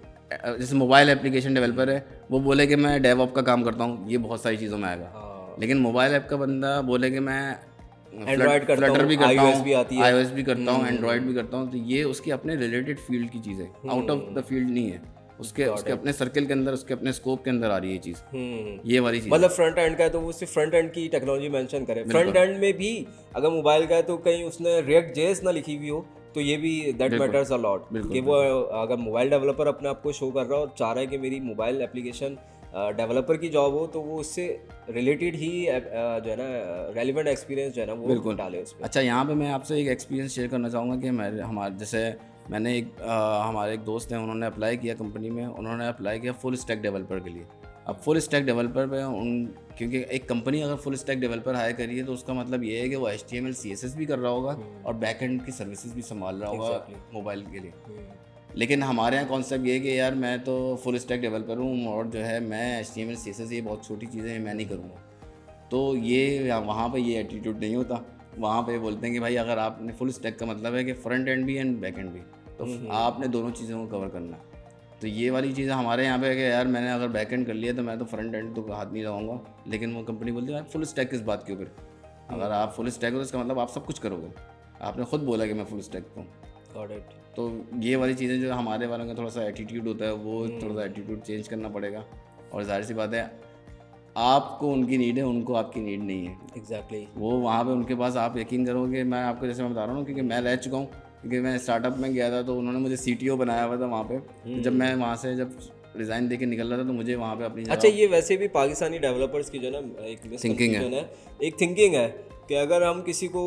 जैसे मोबाइल एप्लीकेशन डेवलपर है वो बोले कि मैं डेवऑप का काम करता हूँ, ये बहुत सारी चीज़ों में आएगा। लेकिन मोबाइल ऐप का बंदा बोले कि मैं एंड्रॉयड करता हूँ, फ्लटर भी करता हूँ, iOS भी करता हूँ, एंड्रॉयड भी करता हूँ, तो ये उसकी अपने रिलेटेड फील्ड की चीज़ है, आउट ऑफ द फील्ड नहीं है, उसके अपने सर्कल के अंदर, उसके अपने स्कोप के अंदर आ रही है ये चीज़। ये वाली चीज़ मतलब फ्रंट एंड का है तो वो सिर्फ फ्रंट एंड की टेक्नोलॉजी मेंशन करे। फ्रंट एंड में भी अगर मोबाइल का है तो कहीं उसने React.js ना लिखी हुई हो तो ये भी दैट मैटर्स अ लॉट कि वो अगर मोबाइल डेवलपर अपने आप को शो कर रहा है और चाह रहा है कि मेरी मोबाइल एप्लीकेशन डेवलपर की जॉब हो तो वो उससे रिलेटेड ही जो है ना रेलिवेंट एक्सपीरियंस जो है ना वो डाले उसमें। अच्छा, यहाँ पे मैं आपसे एक एक्सपीरियंस शेयर करना चाहूँगा कि हमारे जैसे मैंने हमारे एक दोस्त हैं, उन्होंने अप्लाई किया कंपनी में, उन्होंने अप्लाई किया फुल स्टैक डेवलपर के लिए। अब फुल स्टैक डेवलपर पे क्योंकि एक कंपनी अगर फुल स्टैक डेवलपर हायर करी है तो उसका मतलब ये है कि वो HTML CSS भी कर रहा होगा और बैक एंड की सर्विसेज भी संभाल रहा होगा मोबाइल के लिए। लेकिन हमारे यहाँ कॉन्सेप्ट ये है कि यार मैं तो फुल स्टैक डेवलपर हूँ और जो है मैं HTML CSS ये बहुत छोटी चीज़ें हैं, मैं नहीं करूँगा। तो ये वहाँ पे ये एटीट्यूड नहीं होता। वहाँ पे बोलते हैं कि भाई अगर आपने फुल स्टैक का मतलब है कि फ्रंट एंड भी एंड बैक एंड भी, तो आपने दोनों चीज़ों को कवर करना है। तो ये वाली चीज़ें हमारे यहाँ पे है कि यार मैंने अगर बैक एंड कर लिया तो मैं तो फ्रंट एंड तो हाथ नहीं लगाऊंगा। लेकिन वो कंपनी बोलती है आप फुल स्टैक किस बात क्यों करें? अगर आप फुल स्टैक हो तो इसका मतलब आप सब कुछ करोगे। आपने खुद बोला कि मैं फुल स्टैक हूँ। तो ये वाली चीज़ें जो हमारे वालों का थोड़ा सा एटीट्यूड होता है वो थोड़ा सा एटीट्यूड चेंज करना पड़ेगा। और जाहिर सी बात है आपको उनकी नीड है, उनको आपकी नीड नहीं है। एग्जैक्टली वो वहाँ पे उनके पास आप यकीन करोगे, मैं आपको जैसे मैं बता रहा हूँ क्योंकि मैं रह चुका हूँ, क्योंकि मैं स्टार्टअप में गया था तो उन्होंने मुझे CTO बनाया हुआ था वहाँ पे। तो जब मैं वहाँ से जब रिज़ाइन दे के निकल रहा था तो मुझे वहाँ पे अपनी अच्छा, ये वैसे भी पाकिस्तानी डेवलपर्स की जो है ना एक मिसकंसेप्शन है, एक थिंकिंग है कि अगर हम किसी को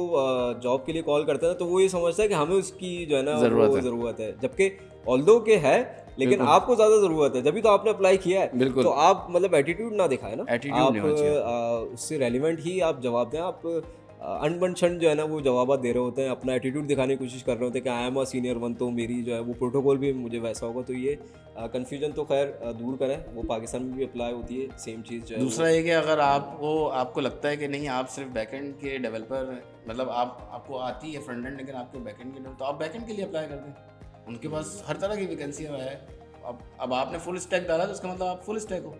जॉब के लिए कॉल करते हैं तो वो ये समझता है कि हमें उसकी जो है ना ज़रूरत है, जबकि ऑल्दो के है लेकिन आपको ज़्यादा ज़रूरत है, जब भी तो आपने अप्लाई किया है। तो आप मतलब एटीट्यूड ना दिखाए ना, आप उससे रेलिवेंट ही आप जवाब दें। आप अनबन क्षण जो है ना वो जवाब दे रहे होते हैं, अपना एटीट्यूड दिखाने की कोशिश कर रहे होते हैं कि I am a senior one, तो मेरी जो है वो प्रोटोकॉल भी मुझे वैसा होगा। तो ये कन्फ्यूजन तो खैर दूर करें, वो पाकिस्तान में भी अप्लाई होती है सेम चीज़ जो है। दूसरा ये कि अगर आपको लगता है कि नहीं आप सिर्फ बैकएंड के डेवलपर, मतलब आपको आती है फ्रंट एंड लेकिन आपको बैकएंड के डेवलपर, तो आप बैकएंड के लिए अप्लाई कर दें। उनके पास हर तरह की वैकेंसियाँ है। अब आपने फुल स्टैक डाला तो इसका मतलब आप फुल स्टैक हो।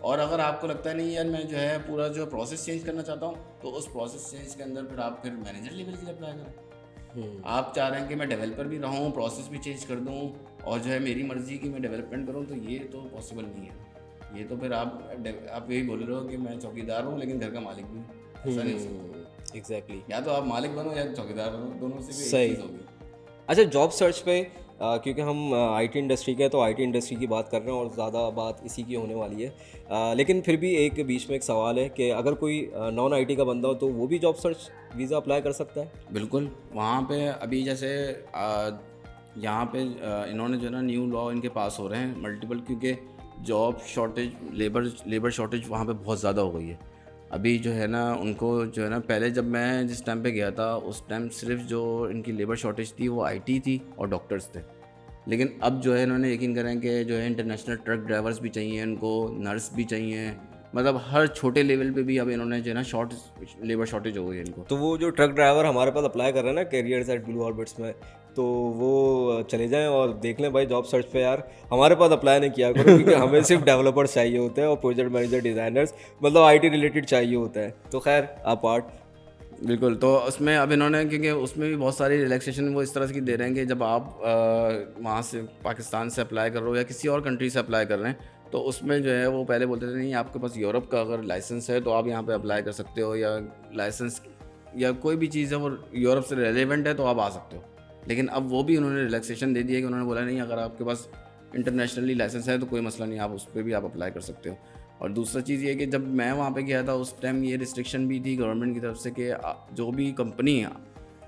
और अगर आपको लगता है नहीं यार मैं जो है पूरा जो प्रोसेस चेंज करना चाहता हूँ, तो उस प्रोसेस चेंज के अंदर फिर आप फिर मैनेजर लेवल के लिए अप्लाई करें। आप चाह रहे हैं कि मैं डेवलपर भी रहूँ, प्रोसेस भी चेंज कर दूँ और जो है मेरी मर्ज़ी की मैं डेवलपमेंट करूँ, तो ये तो पॉसिबल नहीं है। ये तो फिर आप यही बोल रहे हो कि मैं चौकीदार हूँ लेकिन घर का मालिक भी हूँ। ऐसा नहीं हो सकता। एग्जैक्टली। या तो आप मालिक बनो या चौकीदार बनो, दोनों से भी एक सही। चीज़ होगी। अच्छा, जॉब सर्च पे क्योंकि हम आईटी इंडस्ट्री के हैं तो आईटी इंडस्ट्री की बात कर रहे हैं और ज़्यादा बात इसी की होने वाली है, लेकिन फिर भी एक बीच में एक सवाल है कि अगर कोई नॉन आईटी का बंदा हो तो वो भी जॉब सर्च वीज़ा अप्लाई कर सकता है? बिल्कुल। वहाँ पे अभी जैसे यहाँ पे इन्होंने जो है ना न्यू लॉ इनके पास हो रहे हैं मल्टीपल, क्योंकि जॉब शॉर्टेज, लेबर शॉर्टेज वहाँ पे बहुत ज़्यादा हो गई है। अभी जो है ना उनको जो है ना, पहले जब मैं जिस टाइम पे गया था उस टाइम सिर्फ जो इनकी लेबर शॉर्टेज थी वो आईटी थी और डॉक्टर्स थे। लेकिन अब जो है इन्होंने यकीन करें कि जो है इंटरनेशनल ट्रक ड्राइवर्स भी चाहिए इनको, नर्स भी चाहिए, मतलब हर छोटे लेवल पे भी अब इन्होंने जो है ना लेबर शॉर्टेज हो गई है इनको। तो वो जो ट्रक ड्राइवर हमारे पास अप्लाई कर रहे हैं ना कैरियर्स एट ब्लू ऑर्बिट्स में, तो वो चले जाएं और देख लें भाई जॉब सर्च पे, यार हमारे पास अप्लाई नहीं किया करो क्योंकि हमें सिर्फ डेवलपर्स चाहिए होते हैं और प्रोजेक्ट मैनेजर, डिज़ाइनर्स, मतलब आईटी रिलेटेड चाहिए होता है। तो खैर आप पार्ट बिल्कुल। तो उसमें अब इन्होंने, क्योंकि उसमें भी बहुत सारी रिलैक्सेशन वो इस तरह की दे रहे हैं कि जब आप वहाँ से पाकिस्तान से अप्लाई कर रहे हो या किसी और कंट्री से अप्लाई कर रहे हैं, तो उसमें जो है वो पहले बोलते थे नहीं आपके पास यूरोप का अगर लाइसेंस है तो आप यहाँ पे अप्लाई कर सकते हो, या लाइसेंस या कोई भी चीज़ है वो यूरोप से रेलेवेंट है तो आप आ सकते हो। लेकिन अब वो भी उन्होंने रिलैक्सेशन दे दिया कि उन्होंने बोला नहीं अगर आपके पास इंटरनेशनली लाइसेंस है तो कोई मसला नहीं, आप उस पर भी आप अप्लाई कर सकते हो। और दूसरा चीज़ ये कि जब मैं वहाँ पे गया था उस टाइम ये रिस्ट्रिक्शन भी थी गवर्नमेंट की तरफ से कि जो भी कंपनी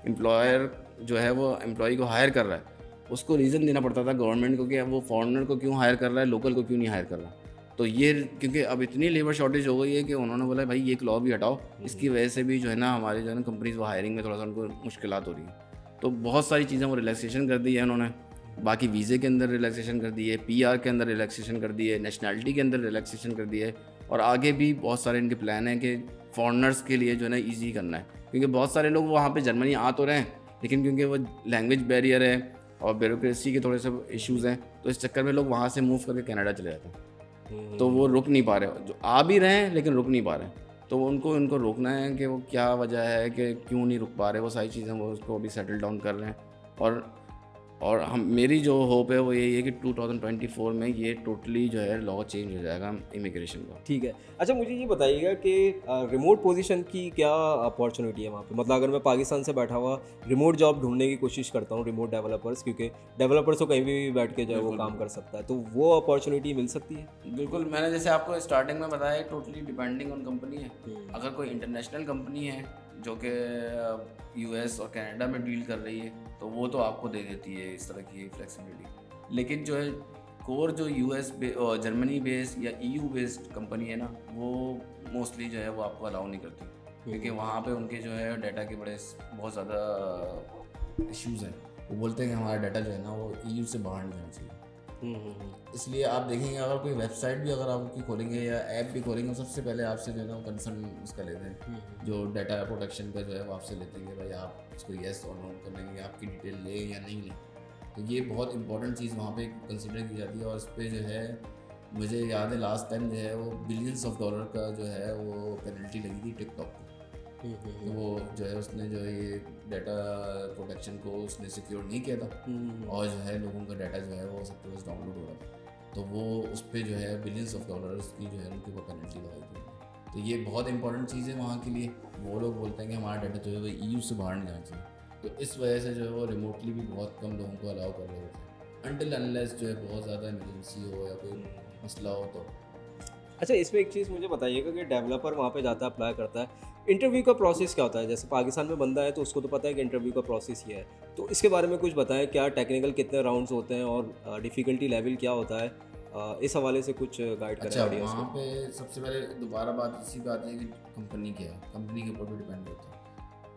एम्प्लॉयर जो है वो एम्प्लॉय को हायर कर रहा है उसको रीज़न देना पड़ता था गवर्नमेंट को कि वो फॉरेनर को क्यों हायर कर रहा है, लोकल को क्यों नहीं हायर कर रहा। तो ये क्योंकि अब इतनी लेबर शॉर्टेज हो गई है कि उन्होंने बोला भाई ये लॉ भी हटाओ, इसकी वजह से भी जो है ना हमारे जो है ना कंपनीज वो हायरिंग में थोड़ा सा उनको मुश्किलात हो रही है। तो बहुत सारी चीज़ें वो रिलैक्सेशन कर दी है उन्होंने। बाकी वीज़े के अंदर रिलैक्सेशन कर दी है, पीआर के अंदर रिलैक्सेशन कर दी है, नेशनैलिटी के अंदर रिलैक्सेशन कर दी है, और आगे भी बहुत सारे इनके प्लान हैं कि फॉरेनर्स के लिए जो है ना ईजी करना है। क्योंकि बहुत सारे लोग वहाँ पे जर्मनी आ तो रहे हैं लेकिन क्योंकि वो लैंग्वेज बैरियर है और ब्यूरोक्रेसी के थोड़े से इश्यूज़ हैं, तो इस चक्कर में लोग वहाँ से मूव करके कनाडा चले जाते हैं। तो वो रुक नहीं पा रहे, जो आ भी रहे हैं लेकिन रुक नहीं पा रहे। तो उनको रोकना है कि वो क्या वजह है कि क्यों नहीं रुक पा रहे, वो सारी चीज़ें वो उसको अभी सेटल डाउन कर रहे हैं। और मेरी जो होप है वो यही है कि 2024 में ये टोटली जो है लॉ चेंज हो जाएगा इमिग्रेशन का। ठीक है। अच्छा, मुझे ये बताइएगा कि रिमोट पोजीशन की क्या अपॉर्चुनिटी है वहाँ पे? मतलब अगर मैं पाकिस्तान से बैठा हुआ रिमोट जॉब ढूंढने की कोशिश करता हूँ, रिमोट डेवलपर्स, क्योंकि डेवलपर्स तो कहीं भी बैठ के जो है वो काम कर सकता है, तो वो अपॉर्चुनिटी मिल सकती है? बिल्कुल। मैंने जैसे आपको स्टार्टिंग में बताया टोटली डिपेंडिंग ऑन कंपनी है। अगर कोई इंटरनेशनल कंपनी है जो कि यूएस और कनाडा में डील कर रही है तो वो तो आपको दे देती है इस तरह की फ्लेक्सिबिलिटी। लेकिन जो है कोर जो यूएस जर्मनी बेस्ड या ईयू बेस्ड कंपनी है ना, वो मोस्टली जो है वो आपको अलाउ नहीं करती, क्योंकि वहाँ पे उनके जो है डाटा के बहुत ज़्यादा इश्यूज़ हैं। वो बोलते हैं कि हमारा डाटा जो है ना वो ईयू से बाहर नहीं जाना चाहिए। इसलिए आप देखेंगे अगर कोई वेबसाइट भी अगर आप उसकी खोलेंगे या ऐप भी खोलेंगे, सबसे पहले आपसे जो है ना कंसर्न उसका लेते हैं, जो डाटा प्रोटेक्शन का जो है वो आपसे लेते हैं कि भाई आप इसको येस और नो कर लेंगे, आपकी डिटेल ले या नहीं ले। तो ये बहुत इंपॉर्टेंट चीज़ वहाँ पे कंसिडर की जाती है। और इस पर जो है मुझे याद है लास्ट टाइम जो है वो बिलियंस ऑफ डॉलर का जो है वो पेनल्टी लगी थी टिकटॉक को। तो वो जो है उसने जो है ये डाटा प्रोटेक्शन को उसने सिक्योर नहीं किया था और जो है लोगों का डाटा जो है वो सबके पास डाउनलोड हो रहा था, तो वो उस पर जो है बिलियंस ऑफ डॉलर्स की जो है उनके ऊपर पेनल्टी लगाई थी। तो ये बहुत इंपॉर्टेंट चीज़ है वहाँ के लिए। वो लोग बोलते हैं कि हमारा डाटा जो है वो ईयू से बाहर नहीं जाना चाहिए, तो इस वजह से जो है वो रिमोटली भी बहुत कम लोगों को अलाउ कर रहे होते हैं अनटिल अनलेस जो है बहुत ज़्यादा इमरजेंसी हो या कोई मसला हो तो। अच्छा, इसमें एक चीज़ मुझे बताइएगा कि डेवलपर वहाँ पे जाता है, अप्लाई करता है, इंटरव्यू का प्रोसेस क्या होता है? जैसे पाकिस्तान में बंदा है तो उसको तो पता है कि इंटरव्यू का प्रोसेस ये है, तो इसके बारे में कुछ बताएं, क्या टेक्निकल कितने राउंड्स होते हैं और डिफ़िकल्टी लेवल क्या होता है? इस हवाले से कुछ गाइड करें। अच्छा, वहाँ पे सबसे पहले दोबारा बात इसी बात है कि कंपनी क्या है, कंपनी के ऊपर भी डिपेंड होता है।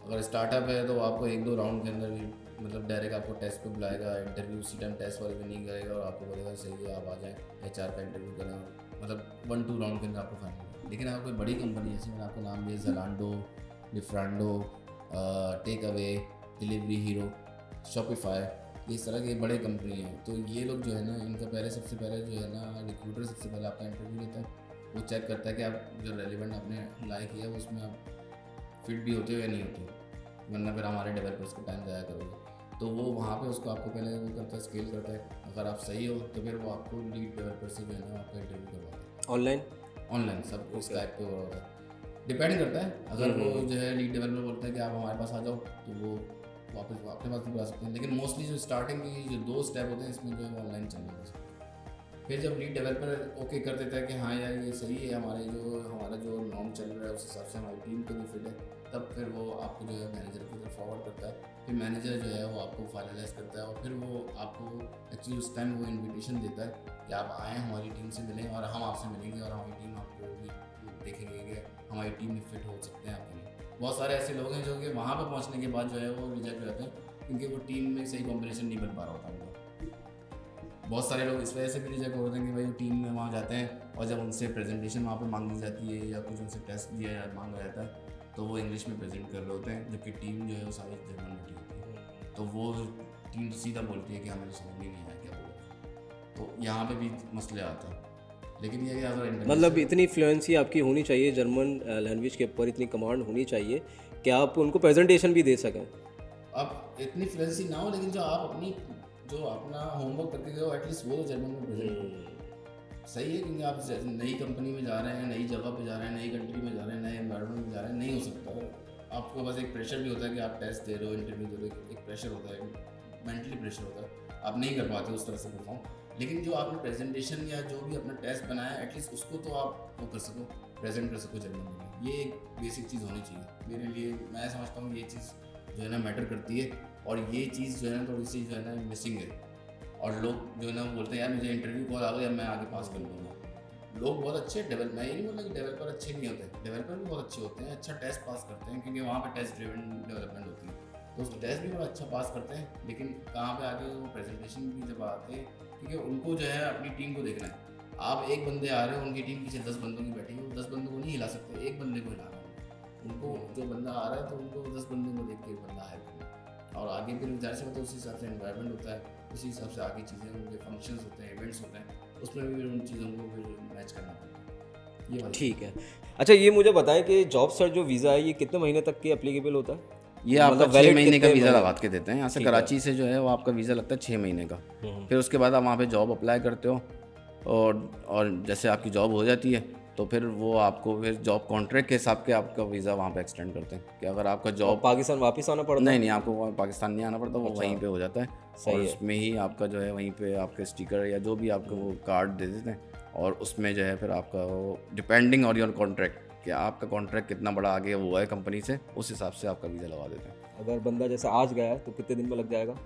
अगर स्टार्टअप है तो आपको 1-2 राउंड के अंदर भी मतलब डायरेक्ट आपको टेस्ट पे बुलाएगा, इंटरव्यू उसी टाइम टेस्ट वाले पे नहीं करेगा और आपको बोलेगा सही है आप आ जाएँ, HR का इंटरव्यू करें, मतलब 1-2 राउंड के अंदर आपको फाइनल। लेकिन अगर कोई बड़ी कंपनी जैसे मैंने आपको नाम लिया ज़लांडो, डिफ्रांडो, take away, Delivery Hero, Shopify, इस तरह की बड़े कंपनी हैं, तो ये लोग जो है ना इनका सबसे पहले जो है ना रिक्रूटर सबसे पहले आपका इंटरव्यू लेता है। वो चेक करता है कि आप जो रेलिवेंट आपने अप्लाई किया है उसमें आप फिट भी होते हो या नहीं होते, वरना फिर हमारे डेवलपर्स का टाइम ज़ाया करोगे। तो वो वहाँ पे उसको आपको पहले वो करता है, स्केल करता है। अगर आप सही हो तो फिर वो आपको लीड डेवलपर से जो है ना आपका इंटरव्यू करवाता है ऑनलाइन सब कुछ स्काइप पे हो रहा है। डिपेंड करता है, अगर वो जो है लीड डेवलपर बोलता है कि आप हमारे पास आ जाओ तो वो वापस अपने पास भी बुला सकते हैं। लेकिन मोस्टली जो स्टार्टिंग की जो 2 स्टेप होते हैं इसमें जो है ऑनलाइन चल रहा है। फिर जब लीड डेवलपर ओके कर देता है कि हाँ यार ये सही है, हमारा जो नॉर्म चल रहा है उस हिसाब से हमारी टीम को भी फिट है, तब फिर वो आपको जो है मैनेजर की तरफ फॉरवर्ड करता है। फिर मैनेजर जो है वो आपको फाइनलाइज करता है और फिर वो आपको एक्चुअली उस टाइम वो इन्विटेशन देता है कि आप आएँ हमारी टीम से मिलें और हम आपसे मिलेंगे और हमारी टीम आपको भी देखेंगे कि हमारी टीम में फिट हो सकते हैं आपके लिए। बहुत सारे ऐसे लोग हैं जो कि वहाँ पर पहुँचने के बाद जो है वो रिजेक्ट हो जाते हैं क्योंकि वो टीम में सही कॉम्बिनेशन नहीं बन पा रहा होता उनका। बहुत सारे लोग इस वजह से भी रिजेक्ट होते हैं कि भाई वो टीम में वहाँ जाते हैं और जब उनसे प्रेजेंटेशन वहाँ पे मांगी जाती है या कुछ उनसे टेस्ट दिया मांगा जाता है तो वो इंग्लिश में प्रेजेंट कर रहे होते हैं, जबकि टीम जो है वो सारी जर्मन में होती है। तो वो टीम सीधा बोलती है कि हमें समझ में नहीं आया क्या बोला, तो यहाँ पे भी मसले आते हैं। लेकिन ये अगर मतलब इतनी फ्लुएंसी आपकी होनी चाहिए जर्मन लैंग्वेज के ऊपर, इतनी कमांड होनी चाहिए कि आप उनको प्रेजेंटेशन भी दे सकें। अब इतनी फ्लुएंसी ना हो लेकिन जो अपना होमवर्क करके गए हो एटलीस्ट वो तो जर्मन में प्रेजेंट करो। सही है, क्योंकि आप नई कंपनी में जा रहे हैं, नई जगह पे जा रहे हैं, नई कंट्री में जा रहे हैं, नए एनवायरनमेंट में जा रहे हैं, नहीं हो सकता। आपको बस एक प्रेशर भी होता है कि आप टेस्ट दे रहे हो, इंटरव्यू दे रहे हो, एक प्रेशर होता है, मेंटली प्रेशर होता है, आप नहीं कर पाते उस तरह से परफॉर्म। लेकिन जो आपने प्रेजेंटेशन या जो भी अपना टेस्ट बनाया एटलीस्ट उसको तो आप वो कर सको, प्रेजेंट कर सको जर्मन में। ये एक बेसिक चीज़ होनी चाहिए मेरे लिए। मैं समझता हूँ ये चीज़ जो है ना मैटर करती है और ये चीज़ जो है ना थोड़ी सी जो है ना मिसिंग है। और लोग जो है ना बोलते हैं यार मुझे इंटरव्यू कॉल आ गया मैं आगे पास कर लूँगा। लोग बहुत अच्छे मैं ये नहीं बोल रहा कि डेवलपर अच्छे नहीं होते, डेवलपर भी बहुत अच्छे होते हैं, अच्छा टेस्ट पास करते हैं क्योंकि वहाँ पे टेस्ट ड्रिवन डेवलपमेंट होती है, तो उस टेस्ट भी बड़ा अच्छा पास करते हैं। लेकिन कहाँ पे आगे वो प्रेजेंटेशन भी जब आते हैं, क्योंकि उनको जो है अपनी टीम को देखना है। आप एक बंदे आ रहे हो, उनकी टीम पीछे 10 बंदों की बैठी है, 10 बंदों को नहीं हिला सकते, एक बंदे को हिलाना है। उनको जो बंदा आ रहा है तो उनको 10 बंदों को देख के एक बंदा है और आगे फिर जाहिर सी बात है उसी हिसाब से एनवायरनमेंट होता है, उसी हिसाब से आगे चीज़ें उनके फंक्शंस होते हैं, इवेंट्स होते हैं, उसमें भी उन चीज़ों को फिर मैच करना पड़ता है। ये ठीक है। अच्छा ये मुझे बताएं कि जॉब सर्च जो वीज़ा है ये कितने महीने तक के एप्लीकेबल होता है? ये आपका मतलब 6 valid महीने का कितने वीज़ा महीने? लगा के देते हैं। यहाँ से कराची से जो है वो आपका वीज़ा लगता है 6 महीने का। फिर उसके बाद आप वहाँ पे जॉब अप्लाई करते हो और जैसे आपकी जॉब हो जाती है तो फिर वो आपको फिर जॉब कॉन्ट्रैक्ट के हिसाब के आपका वीज़ा वहाँ पे एक्सटेंड करते हैं कि अगर आपका और जॉब पाकिस्तान वापस आना पड़ता है? नहीं आपको वहाँ पाकिस्तान नहीं आना पड़ता, वो वहीं पे हो जाता है। और उसमें ही आपका जो है वहीं पे आपके स्टिकर या जो भी आपको वो कार्ड दे देते हैं और उसमें जो है फिर आपका वो डिपेंडिंग ऑन योर कॉन्ट्रैक्ट कि आपका कॉन्ट्रैक्ट कितना बड़ा आगे हुआ है कंपनी से, उस हिसाब से आपका वीज़ा लगा देते हैं। अगर बंदा जैसे आज गया है तो कितने दिन में लग जाएगा?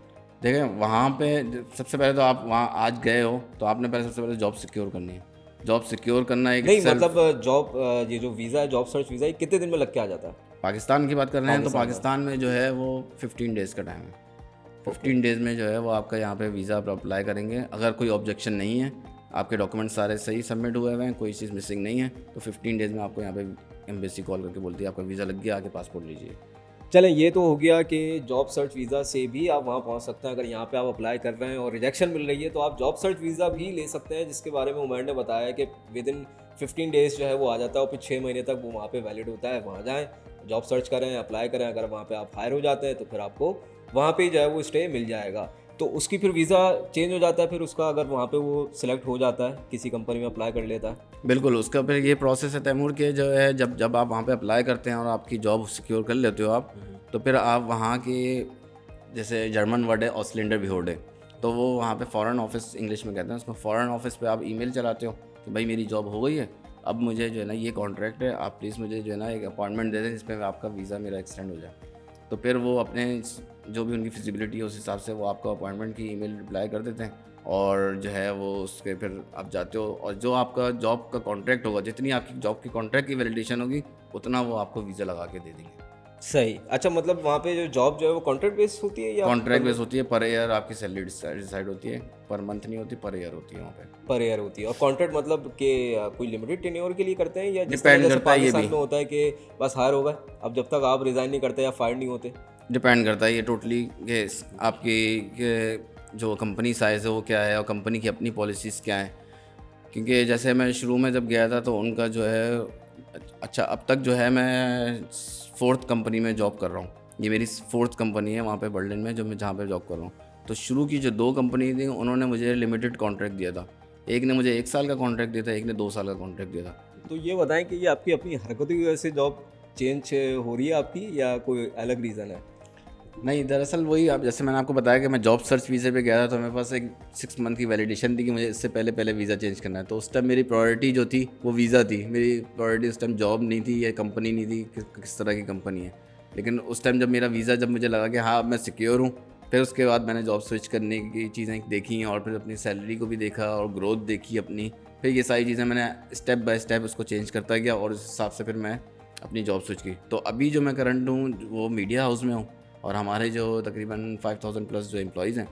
देखें वहाँ पे सबसे पहले तो आप वहाँ आज गए हो तो आपने पहले सबसे पहले जॉब सिक्योर करनी है। जॉब सिक्योर करना एक नहीं मतलब जॉब ये जो वीज़ा है, जॉब सर्च वीज़ा, ये कितने दिन में लग के आ जाता है? पाकिस्तान की बात कर रहे हैं तो पाकिस्तान में जो है वो 15 डेज़ का टाइम है। 15 डेज़ में जो है वो आपका यहाँ पे वीज़ा आप अप्लाई करेंगे। अगर कोई ऑब्जेक्शन नहीं है, आपके डॉक्यूमेंट सारे सही सबमिट हुए हुए हैं, कोई चीज़ मिसिंग नहीं है, तो 15 डेज़ में आपको यहाँ पे एम्बेसी कॉल करके बोलती है आपका वीज़ा लग गया, आके पासपोर्ट लीजिए। चलें ये तो हो गया कि जॉब सर्च वीज़ा से भी आप वहाँ पहुँच सकते हैं। अगर यहाँ पे आप अप्लाई कर रहे हैं और रिजेक्शन मिल रही है तो आप जॉब सर्च वीज़ा भी ले सकते हैं, जिसके बारे में उमर ने बताया कि विद इन 15 डेज़ जो है वो आ जाता है और फिर 6 महीने तक वो वहाँ पे वैलिड होता है। वहाँ जाएँ, जॉब सर्च करें, अप्लाई करें, अगर वहाँ पे आप हायर हो जाते हैं तो फिर आपको वहाँ पे जो है वो स्टे मिल जाएगा। तो उसकी फिर वीज़ा चेंज हो जाता है फिर उसका, अगर वहाँ पे वो सिलेक्ट हो जाता है, किसी कंपनी में अप्लाई कर लेता है। बिल्कुल, उसका फिर ये प्रोसेस है तैमूर के जो है जब आप वहाँ पे अप्लाई करते हैं और आपकी जॉब सिक्योर कर लेते हो आप, तो फिर आप वहाँ के जैसे जर्मन वर्ड है ऑसलेंडर बिहोर्ड है, तो वो वहाँ पे फॉरेन ऑफिस इंग्लिश में कहते हैं उसमें, फॉरेन ऑफिस पे आप ईमेल चलाते हो कि भाई मेरी जॉब हो गई है, अब मुझे जो है ना ये कॉन्ट्रैक्ट है, आप प्लीज़ मुझे जो है ना एक अपॉइंटमेंट दे दें जिसमें आपका वीज़ा मेरा एक्सटेंड हो जाए। तो फिर वो अपने जो भी उनकी फिजिबिलिटी है उस हिसाब से वो आपको अपॉइंटमेंट की ईमेल रिप्लाई कर देते हैं और जो है वो उसके फिर आप जाते हो और जो आपका जॉब का कॉन्ट्रैक्ट होगा, जितनी आपकी जॉब की कॉन्ट्रैक्ट की वैलिडेशन होगी उतना वो आपको वीज़ा लगा के दे देंगे। सही। अच्छा, मतलब वहाँ पे जो जॉब जो है वो कॉन्ट्रैक्ट बेस होती है या कॉन्ट्रैक्ट बेस होती है, पर ईयर आपकी सैलरी डिसाइड होती है, पर मंथ नहीं होती, पर ईयर होती है वहाँ पे। पर ईयर होती है? और कॉन्ट्रैक्ट मतलब कि कोई लिमिटेड टेन्योर के लिए करते हैं या जिस तरह डिपेंड जैसे करता है ये पाकिस्तान भी, में होता है कि बस हायर हो गए, अब जब तक आप रिज़ाइन नहीं करते या फायर नहीं होते? डिपेंड करता है ये टोटली कि आपकी जो कंपनी साइज़ है वो क्या है और कंपनी की अपनी पॉलिसीज़ क्या है। क्योंकि जैसे मैं शुरू में जब गया था तो उनका जो है, अच्छा अब तक जो है मैं 4th कंपनी में जॉब कर रहा हूँ। ये मेरी 4th कंपनी है वहाँ पे बर्लिन में, जो मैं जहाँ पे जॉब कर रहा हूँ। तो शुरू की जो 2 कंपनी थी उन्होंने मुझे लिमिटेड कॉन्ट्रैक्ट दिया था। एक ने मुझे 1 साल का कॉन्ट्रैक्ट दिया था, एक ने 2 साल का कॉन्ट्रैक्ट दिया था। तो ये बताएं कि ये आपकी अपनी हरकतों की वजह से जॉब चेंज हो रही है आपकी या कोई अलग रीज़न है? नहीं, दरअसल वही, आप जैसे मैंने आपको बताया कि मैं जॉब सर्च वीज़े पे गया था, तो मेरे पास एक 6 मंथ की वैलिडेशन थी कि मुझे इससे पहले पहले वीज़ा चेंज करना है। तो उस टाइम मेरी प्रायोरिटी जो थी वो वीज़ा थी। मेरी प्रायोरिटी उस टाइम जॉब नहीं थी या कंपनी नहीं थी, किस तरह की कंपनी है। लेकिन उस टाइम जब मेरा वीज़ा, जब मुझे लगा कि हाँ अब मैं सिक्योर हूँ, फिर उसके बाद मैंने जॉब स्विच करने की चीज़ें देखी और फिर अपनी सैलरी को भी देखा और ग्रोथ देखी अपनी। फिर ये सारी चीज़ें मैंने स्टेप बाय स्टेप उसको चेंज करता गया और उस हिसाब से फिर मैं अपनी जॉब स्विच की। तो अभी जो मैं करंट हूँ वो मीडिया हाउस में हूँ और हमारे जो तकरीबन 5000 प्लस जो एम्प्लॉयज़ हैं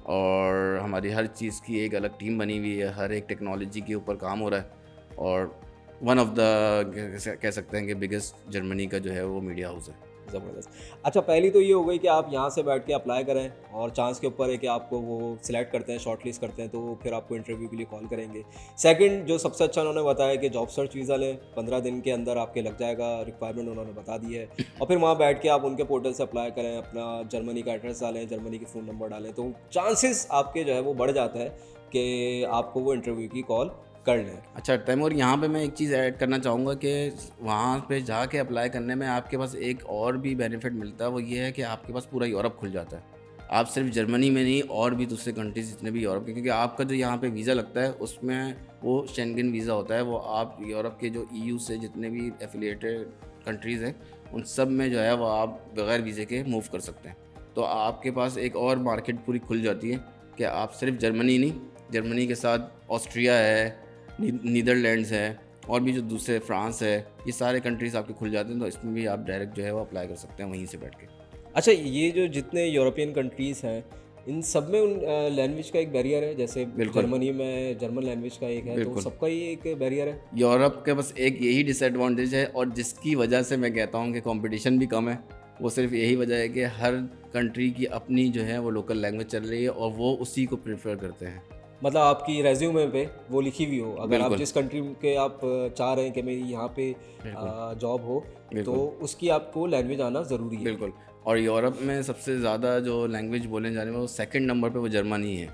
और हमारी हर चीज़ की एक अलग टीम बनी हुई है, हर एक टेक्नोलॉजी के ऊपर काम हो रहा है और वन ऑफ द कह सकते हैं कि बिगेस्ट जर्मनी का जो है वो मीडिया हाउस है। ज़बरदस्त। अच्छा, पहली तो ये हो गई कि आप यहाँ से बैठ के अप्लाई करें और चांस के ऊपर है कि आपको वो सिलेक्ट करते हैं, शॉर्ट लिस्ट करते हैं, तो फिर आपको इंटरव्यू के लिए कॉल करेंगे। सेकंड, जो सबसे अच्छा उन्होंने बताया कि जॉब सर्च वीज़ा लें, 15 दिन के अंदर आपके लग जाएगा, रिक्वायरमेंट उन्होंने बता दी है। और फिर वहाँ बैठ के आप उनके पोर्टल से अप्लाई करें, अपना जर्मनी का एड्रेस डालें, जर्मनी की फ़ोन नंबर डालें, तो चांसेस आपके जो है वो बढ़ जाता है कि आपको वो इंटरव्यू की कॉल कर लें। अच्छा तैमूर, यहाँ पे मैं एक चीज़ ऐड करना चाहूँगा कि वहाँ पे जाके अप्लाई करने में आपके पास एक और भी बेनिफिट मिलता है, वो ये है कि आपके पास पूरा यूरोप खुल जाता है। आप सिर्फ जर्मनी में नहीं और भी दूसरे कंट्रीज जितने भी यूरोप के, क्योंकि आपका जो यहाँ पे वीज़ा लगता है उसमें वो शेंगन वीज़ा होता है। वो आप यूरोप के जो EU से जितने भी एफिलिएटेड कंट्रीज़ हैं उन सब में जो है वो आप बग़ैर वीज़े के मूव कर सकते हैं। तो आपके पास एक और मार्केट पूरी खुल जाती है कि आप सिर्फ जर्मनी नहीं, जर्मनी के साथ ऑस्ट्रिया है, नीदरलैंड्स है और भी जो दूसरे फ्रांस है, ये सारे कंट्रीज़ आपके खुल जाते हैं। तो इसमें भी आप डायरेक्ट जो है वो अप्लाई कर सकते हैं वहीं से बैठ के। अच्छा, ये जो जितने यूरोपियन कंट्रीज़ हैं, इन सब में उन लैंग्वेज का एक बैरियर है? जैसे जर्मनी में जर्मन लैंग्वेज का एक है, तो सबका ही एक बैरियर है? यूरोप के बस एक यही डिसएडवांटेज है और जिसकी वजह से मैं कहता हूँ कि कंपटीशन भी कम है, वो सिर्फ यही वजह है कि हर कंट्री की अपनी जो है वो लोकल लैंग्वेज चल रही है और वो उसी को प्रेफर करते हैं। मतलब आपकी रेज्यूमे पे वो लिखी हुई हो, अगर आप जिस कंट्री के आप चाह रहे हैं कि मेरी यहाँ पे जॉब हो, तो उसकी आपको लैंग्वेज आना ज़रूरी है। बिल्कुल। और यूरोप में सबसे ज़्यादा जो लैंग्वेज बोलने जाने में वो सेकंड नंबर पे वो जर्मनी है,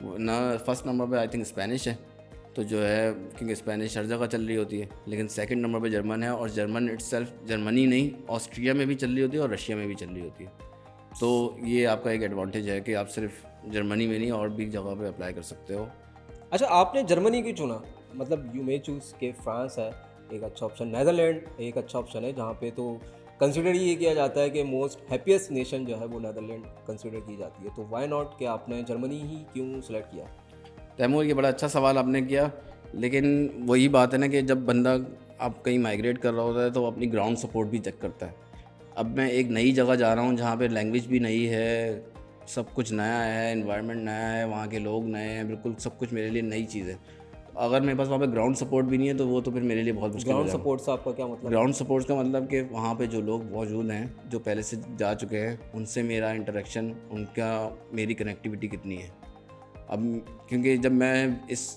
ना फर्स्ट नंबर पे आई थिंक स्पेनिश है। तो जो है क्योंकि स्पेनिश हर जगह चल रही होती है, लेकिन सेकंड नंबर पे जर्मन है और जर्मन इटसेल्फ जर्मनी नहीं ऑस्ट्रिया में भी चल रही होती है और रशिया में भी चल रही होती है। तो ये आपका एक एडवांटेज है कि आप सिर्फ जर्मनी में नहीं और भी जगह पे अप्लाई कर सकते हो। अच्छा, आपने जर्मनी क्यों चुना? मतलब यू मे चूज़ के फ्रांस है एक अच्छा ऑप्शन, नेदरलैंड एक अच्छा ऑप्शन है, जहाँ पे तो कंसिडर ये किया जाता है कि मोस्ट हैप्पीएस्ट नेशन जो है वो नेदरलैंड कंसिडर की जाती है, तो व्हाई नॉट कि आपने जर्मनी ही क्यों सेलेक्ट किया? तैमूर, ये बड़ा अच्छा सवाल आपने किया, लेकिन वही बात है ना कि जब बंदा आप कहीं माइग्रेट कर रहा होता है तो वो अपनी ग्राउंड सपोर्ट भी चेक करता है। अब मैं एक नई जगह जा रहा हूँ जहाँ पे लैंग्वेज भी नई है, सब कुछ नया है, एनवायरनमेंट नया है, वहाँ के लोग नए हैं, बिल्कुल सब कुछ मेरे लिए नई चीज़ है। तो अगर मेरे पास वहाँ पे ग्राउंड सपोर्ट भी नहीं है तो वो तो फिर मेरे लिए बहुत मुश्किल हो ग्राउंड जाएगा। सपोर्ट से आपका क्या मतलब? ग्राउंड सपोर्ट का मतलब कि वहाँ पे जो लोग मौजूद हैं जो पहले से जा चुके हैं उनसे मेरा इंटरेक्शन, उनका मेरी कनेक्टिविटी कितनी है। अब क्योंकि जब मैं इस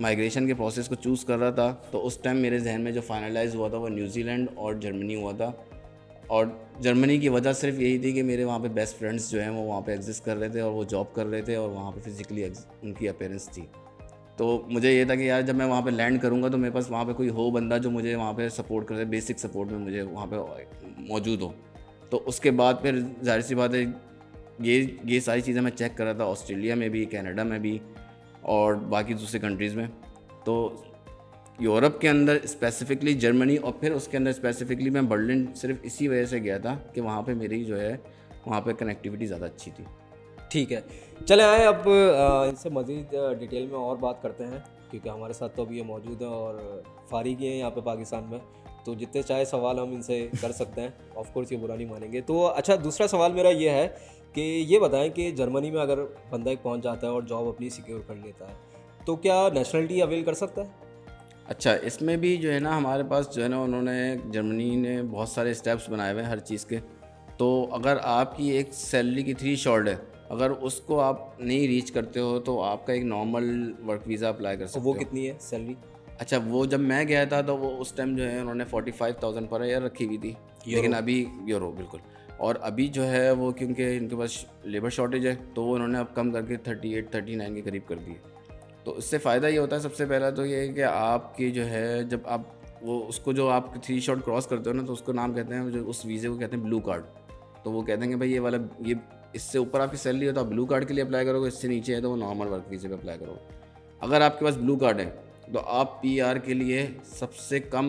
माइग्रेशन के प्रोसेस को चूज़ कर रहा था तो उस टाइम मेरे जहन में जो फाइनलाइज हुआ था वो न्यूजीलैंड और जर्मनी हुआ था। और जर्मनी की वजह सिर्फ यही थी कि मेरे वहाँ पे बेस्ट फ्रेंड्स जो हैं वो वहाँ पे एग्जिस्ट कर रहे थे और वो जॉब कर रहे थे और वहाँ पे फिज़िकली उनकी अपीयरेंस थी। तो मुझे ये था कि यार जब मैं वहाँ पे लैंड करूँगा तो मेरे पास वहाँ पे कोई हो बंदा जो मुझे वहाँ पे सपोर्ट करे, बेसिक सपोर्ट में मुझे वहाँ पे मौजूद हो। तो उसके बाद फिर जाहिर सी बात है ये सारी चीज़ें मैं चेक कर रहा था ऑस्ट्रेलिया में भी, कनाडा में भी और बाकी दूसरे कंट्रीज़ में। तो यूरोप के अंदर स्पेसिफिकली जर्मनी और फिर उसके अंदर स्पेसिफिकली मैं बर्लिन सिर्फ इसी वजह से गया था कि वहाँ पे मेरी जो है वहाँ पे कनेक्टिविटी ज़्यादा अच्छी थी। ठीक है, चले आए अब इनसे मज़ीद डिटेल में और बात करते हैं, क्योंकि हमारे साथ तो अभी ये मौजूद है और फारिग ही हैं यहाँ पे पाकिस्तान में। तो जितने चाहे सवाल हम इनसे कर सकते हैं, ऑफ कोर्स ये बुरा नहीं मानेंगे। तो अच्छा, दूसरा सवाल मेरा ये है कि ये बताएं कि जर्मनी में अगर बंदा एक पहुंच जाता है और जॉब अपनी सिक्योर कर लेता है, तो क्या नेशनलिटी अवेल कर सकता है? अच्छा, इसमें भी जो है ना हमारे पास जो है ना उन्होंने जर्मनी ने बहुत सारे स्टेप्स बनाए हुए हैं हर चीज़ के। तो अगर आपकी एक सैलरी की थ्री शॉर्ट है, अगर उसको आप नहीं रीच करते हो तो आपका एक नॉर्मल वर्क वीज़ा अप्लाई कर तो सकते वो हो। कितनी है सैलरी? अच्छा, वो जब मैं गया था तो वो उस टाइम जो है उन्होंने 45,000 पर ईयर रखी हुई थी, लेकिन अभी यूरो बिल्कुल। और अभी जो है वो क्योंकि इनके पास लेबर शॉर्टेज है तो वो उन्होंने अब कम करके 38-39 के करीब कर दिए। तो इससे फ़ायदा ये होता है, सबसे पहला तो ये है कि आपकी जो है जब आप वो उसको जो आप थ्री शॉट क्रॉस करते हो ना, तो उसको नाम कहते हैं, जो उस वीज़े को कहते हैं ब्लू कार्ड। तो वो कहते हैं कि भाई ये वाला ये इससे ऊपर आपकी सैलरी है तो आप ब्लू कार्ड के लिए अप्लाई करोगे, इससे नीचे है तो वो नॉर्मल वर्क वीज़े पे अप्लाई करोगे। अगर आपके पास ब्लू कार्ड है तो आप पीआर के लिए सबसे कम,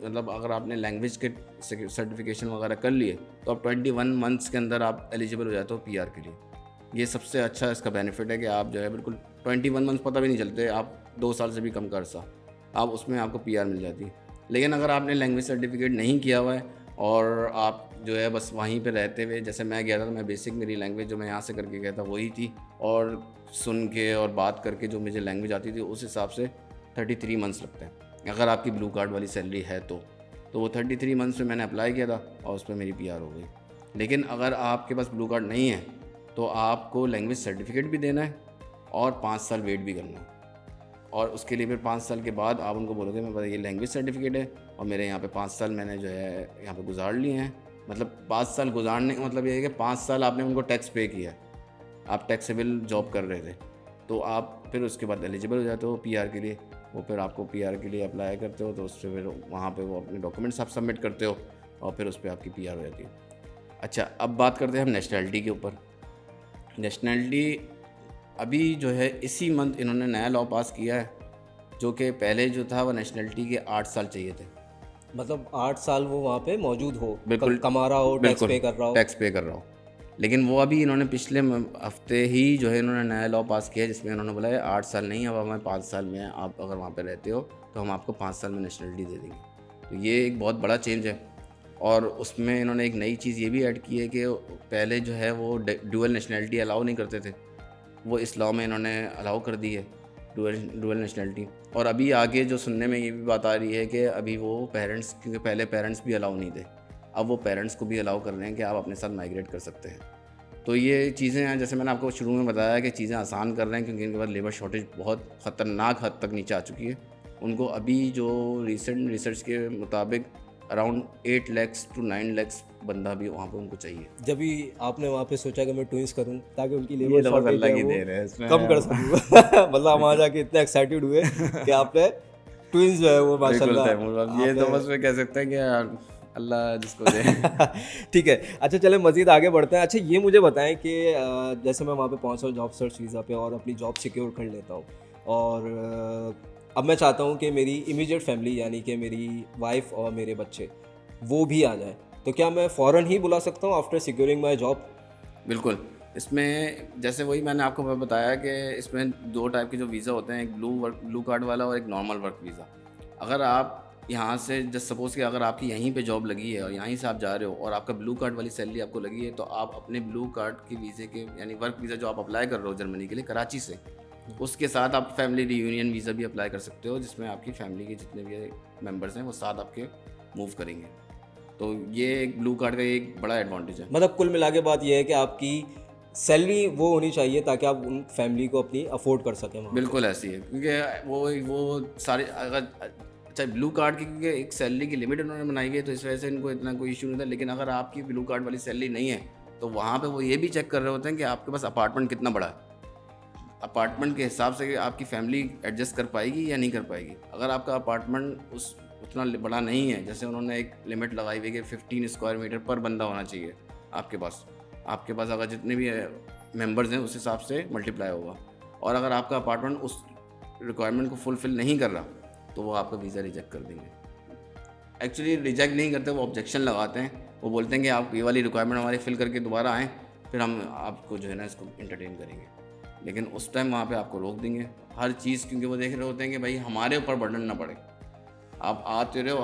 मतलब अगर आपने लैंग्वेज के सर्टिफिकेशन वगैरह कर लिए तो आप 21 मंथ्स के अंदर आप एलिजिबल हो जाते हो पीआर के लिए। ये सबसे अच्छा इसका बेनिफिट है कि आप जो है बिल्कुल 21 मंथ्स पता भी नहीं चलते, आप 2 साल से भी कम का अर्सा आप उसमें आपको पीआर मिल जाती है। लेकिन अगर आपने लैंग्वेज सर्टिफिकेट नहीं किया हुआ है और आप जो है बस वहीं पे रहते हुए, जैसे मैं गया था तो मैं बेसिक मेरी लैंग्वेज जो मैं यहाँ से करके गया था वही थी, और सुन के और बात करके जो मुझे लैंग्वेज आती थी उस हिसाब से 33 मंथ्स लगते हैं अगर आपकी ब्लू कार्ड वाली सैलरी है तो वो 33 मंथ्स में मैंने अप्लाई किया था और उस पर मेरी पीआर हो गई। लेकिन अगर आपके पास ब्लू कार्ड नहीं है तो आपको लैंग्वेज सर्टिफिकेट भी देना है और 5 साल वेट भी करना है, और उसके लिए फिर 5 साल के बाद आप उनको बोलोगे मैं ये लैंग्वेज सर्टिफिकेट है और मेरे यहाँ पे 5 साल मैंने जो है यहाँ पे गुजार लिए हैं। मतलब 5 साल गुजारने का मतलब ये है कि 5 साल आपने उनको टैक्स पे किया है, आप टैक्सेबल जॉब कर रहे थे, तो आप फिर उसके बाद एलिजिबल हो जाते हो पीआर के लिए। वो फिर आपको पीआर के लिए अप्लाई करते हो तो उससे फिर वहाँ पे वो अपने डॉक्यूमेंट्स आप सबमिट करते हो और फिर उस पर आपकी पीआर हो जाती है। अच्छा, अब बात करते हैं हम नेशनैलिटी के ऊपर। नेशनैलिटी अभी जो है इसी मंथ इन्होंने नया लॉ पास किया है, जो कि पहले जो था वो नेशनैलिटी के 8 साल चाहिए थे। मतलब 8 साल वो वहाँ पे मौजूद हो, बिल्कुल, कमा रहा हो, टैक्स पे कर रहा हो। टैक्स पे कर रहा हो। लेकिन वो अभी इन्होंने पिछले हफ्ते ही जो है इन्होंने नया लॉ पास किया है जिसमें इन्होंने बोला है 8 साल नहीं, अब हमें 5 साल में आप अगर वहाँ पे रहते हो तो हम आपको 5 साल में नेशनलिटी दे देंगे। तो ये एक बहुत बड़ा चेंज है। और उसमें इन्होंने एक नई चीज़ ये भी ऐड की है कि पहले जो है वो डुअल नेशनलिटी अलाउ नहीं करते थे, वो इस लॉ में इन्होंने अलाउ कर दी है डुअल नेशनलिटी। और अभी आगे जो सुनने में ये भी बात आ रही है कि अभी वो पेरेंट्स, क्योंकि पहले पेरेंट्स भी अलाउ नहीं थे, अब वो पेरेंट्स को भी अलाउ कर रहे हैं कि आप अपने साथ माइग्रेट कर सकते हैं। तो ये चीज़ें हैं, जैसे मैंने आपको शुरू में बताया कि चीज़ें आसान कर रहे हैं क्योंकि इनके पास लेबर शॉर्टेज बहुत ख़तरनाक हद तक नीचे आ चुकी है। उनको अभी जो रिसेंट रिसर्च के मुताबिक अराउंड 8 लाख to 9 लाख बंदा भी वहाँ पे उनको चाहिए। जब भी आपने वहाँ पे सोचा कि मैं ट्विंस करूँ ताकि उनकी ये लेबर तो बस शॉर्टेज अल्लाह है की वो देन है इसमें। कम कर सकूँ। मतलब हम वहाँ जाके इतने एक्साइटेड हुए कि आपने ट्विंस जो है वो माशाल्लाह ये तो बस मैं कह सकते हैं कि यार अल्लाह जिसको दे। ठीक है। अच्छा, चले मज़ीद आगे बढ़ते हैं। अच्छा, ये मुझे बताएं कि जैसे मैं वहाँ पे पहुँचा हूँ जॉब सर्च वीज़ा पे और अपनी जॉब सिक्योर कर लेता हूँ, और अब मैं चाहता हूँ कि मेरी इमीडिएट फैमिली यानी कि मेरी वाइफ और मेरे बच्चे वो भी आ जाएं, तो क्या मैं फ़ौरन ही बुला सकता हूँ आफ्टर सिक्योरिंग माई जॉब? बिल्कुल। इसमें जैसे वही मैंने आपको बताया कि इसमें 2 टाइप के जो वीज़ा होते हैं, एक ब्लू कार्ड वाला और एक नॉर्मल वर्क वीज़ा। अगर आप यहाँ से जस्ट सपोज़ कि अगर आपकी यहीं पे जॉब लगी है और यहीं से आप जा रहे हो और आपका ब्लू कार्ड वाली सैलरी आपको लगी है, तो आप अपने ब्लू कार्ड के वीज़े के यानी वर्क वीज़ा जो आप अप्लाई कर रहे हो जर्मनी के लिए कराची से, उसके साथ आप फैमिली रियूनियन वीज़ा भी अप्लाई कर सकते हो, जिसमें आपकी फैमिली के जितने भी मेम्बर्स हैं वो साथ आपके मूव करेंगे। तो ये एक ब्लू कार्ड का एक बड़ा एडवांटेज है। मतलब कुल मिला के बात यह है कि आपकी सैलरी वो होनी चाहिए ताकि आप उन फैमिली को अपनी अफोर्ड कर सकें वहाँ। बिल्कुल ऐसी है, क्योंकि वो सारे अगर अच्छा ब्लू कार्ड की क्योंकि एक सैलरी की लिमिट उन्होंने बनाई हुई है तो इस वजह से इनको इतना कोई इशू नहीं था। लेकिन अगर आपकी ब्लू कार्ड वाली सैलरी नहीं है तो वहाँ पे वो ये भी चेक कर रहे होते हैं कि आपके पास अपार्टमेंट कितना बड़ा है, अपार्टमेंट के हिसाब से आपकी फैमिली एडजस्ट कर पाएगी या नहीं कर पाएगी। अगर आपका अपार्टमेंट उतना बड़ा नहीं है, जैसे उन्होंने एक लिमिट लगाई हुई है कि 15 स्क्वायर मीटर पर बंदा होना चाहिए आपके पास अगर जितने भी मेंबर्स हैं उस हिसाब से मल्टीप्लाई होगा, और अगर आपका अपार्टमेंट उस रिक्वायरमेंट को फुलफ़िल नहीं कर रहा तो वो आपका वीज़ा रिजेक्ट कर देंगे। एक्चुअली रिजेक्ट नहीं करते, वो ऑब्जेक्शन लगाते हैं, वो बोलते हैं कि आप ये वाली रिक्वायरमेंट हमारी फिल करके दोबारा आएँ, फिर हम आपको जो है ना इसको इंटरटेन करेंगे। लेकिन उस टाइम वहाँ पे आपको रोक देंगे हर चीज़, क्योंकि वो देख रहे होते हैं कि भाई हमारे ऊपर बर्डन ना पड़े, आप आते रहे हो,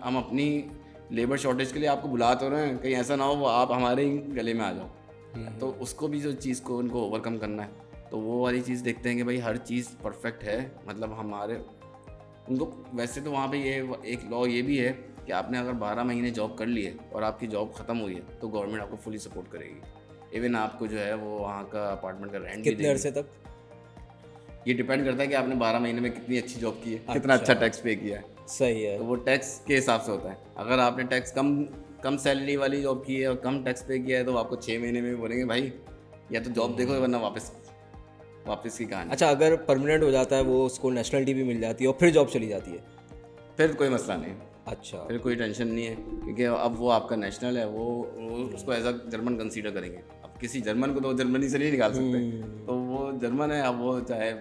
हम अपनी लेबर शॉर्टेज के लिए आपको बुला तो रहे हैं, कहीं ऐसा ना हो वो आप हमारे ही गले में आ जाओ। तो उसको भी जो चीज़ को उनको ओवरकम करना है, तो वो वाली चीज़ देखते हैं कि भाई हर चीज़ परफेक्ट है। मतलब हमारे उनको वैसे तो वहाँ पे ये एक लॉ ये भी है कि आपने अगर 12 महीने जॉब कर ली है और आपकी जॉब ख़त्म हुई है तो गवर्नमेंट आपको फुली सपोर्ट करेगी। इवन आपको जो है वो वहाँ का अपार्टमेंट का रेंट भी कितने अरसे तक? ये डिपेंड करता है कि आपने 12 महीने में कितनी अच्छी जॉब की है, कितना अच्छा टैक्स पे किया है। सही है। तो वो टैक्स के हिसाब से होता है। अगर आपने टैक्स कम सैलरी वाली जॉब की है और कम टैक्स पे किया है तो आपको 6 महीने में बोलेंगे भाई या तो जॉब देखो वरना वापस की कहानी। अच्छा, अगर परमानेंट हो जाता है वो, उसको नेशनलिटी भी मिल जाती है और फिर जॉब चली जाती है? फिर कोई मसला नहीं, अच्छा, फिर कोई टेंशन नहीं है, क्योंकि अब वो आपका नेशनल है, वो उसको एज अ जर्मन कंसीडर करेंगे। अब किसी जर्मन को तो जर्मनी से नहीं निकाल सकते, तो वो जर्मन है, अब वो चाहे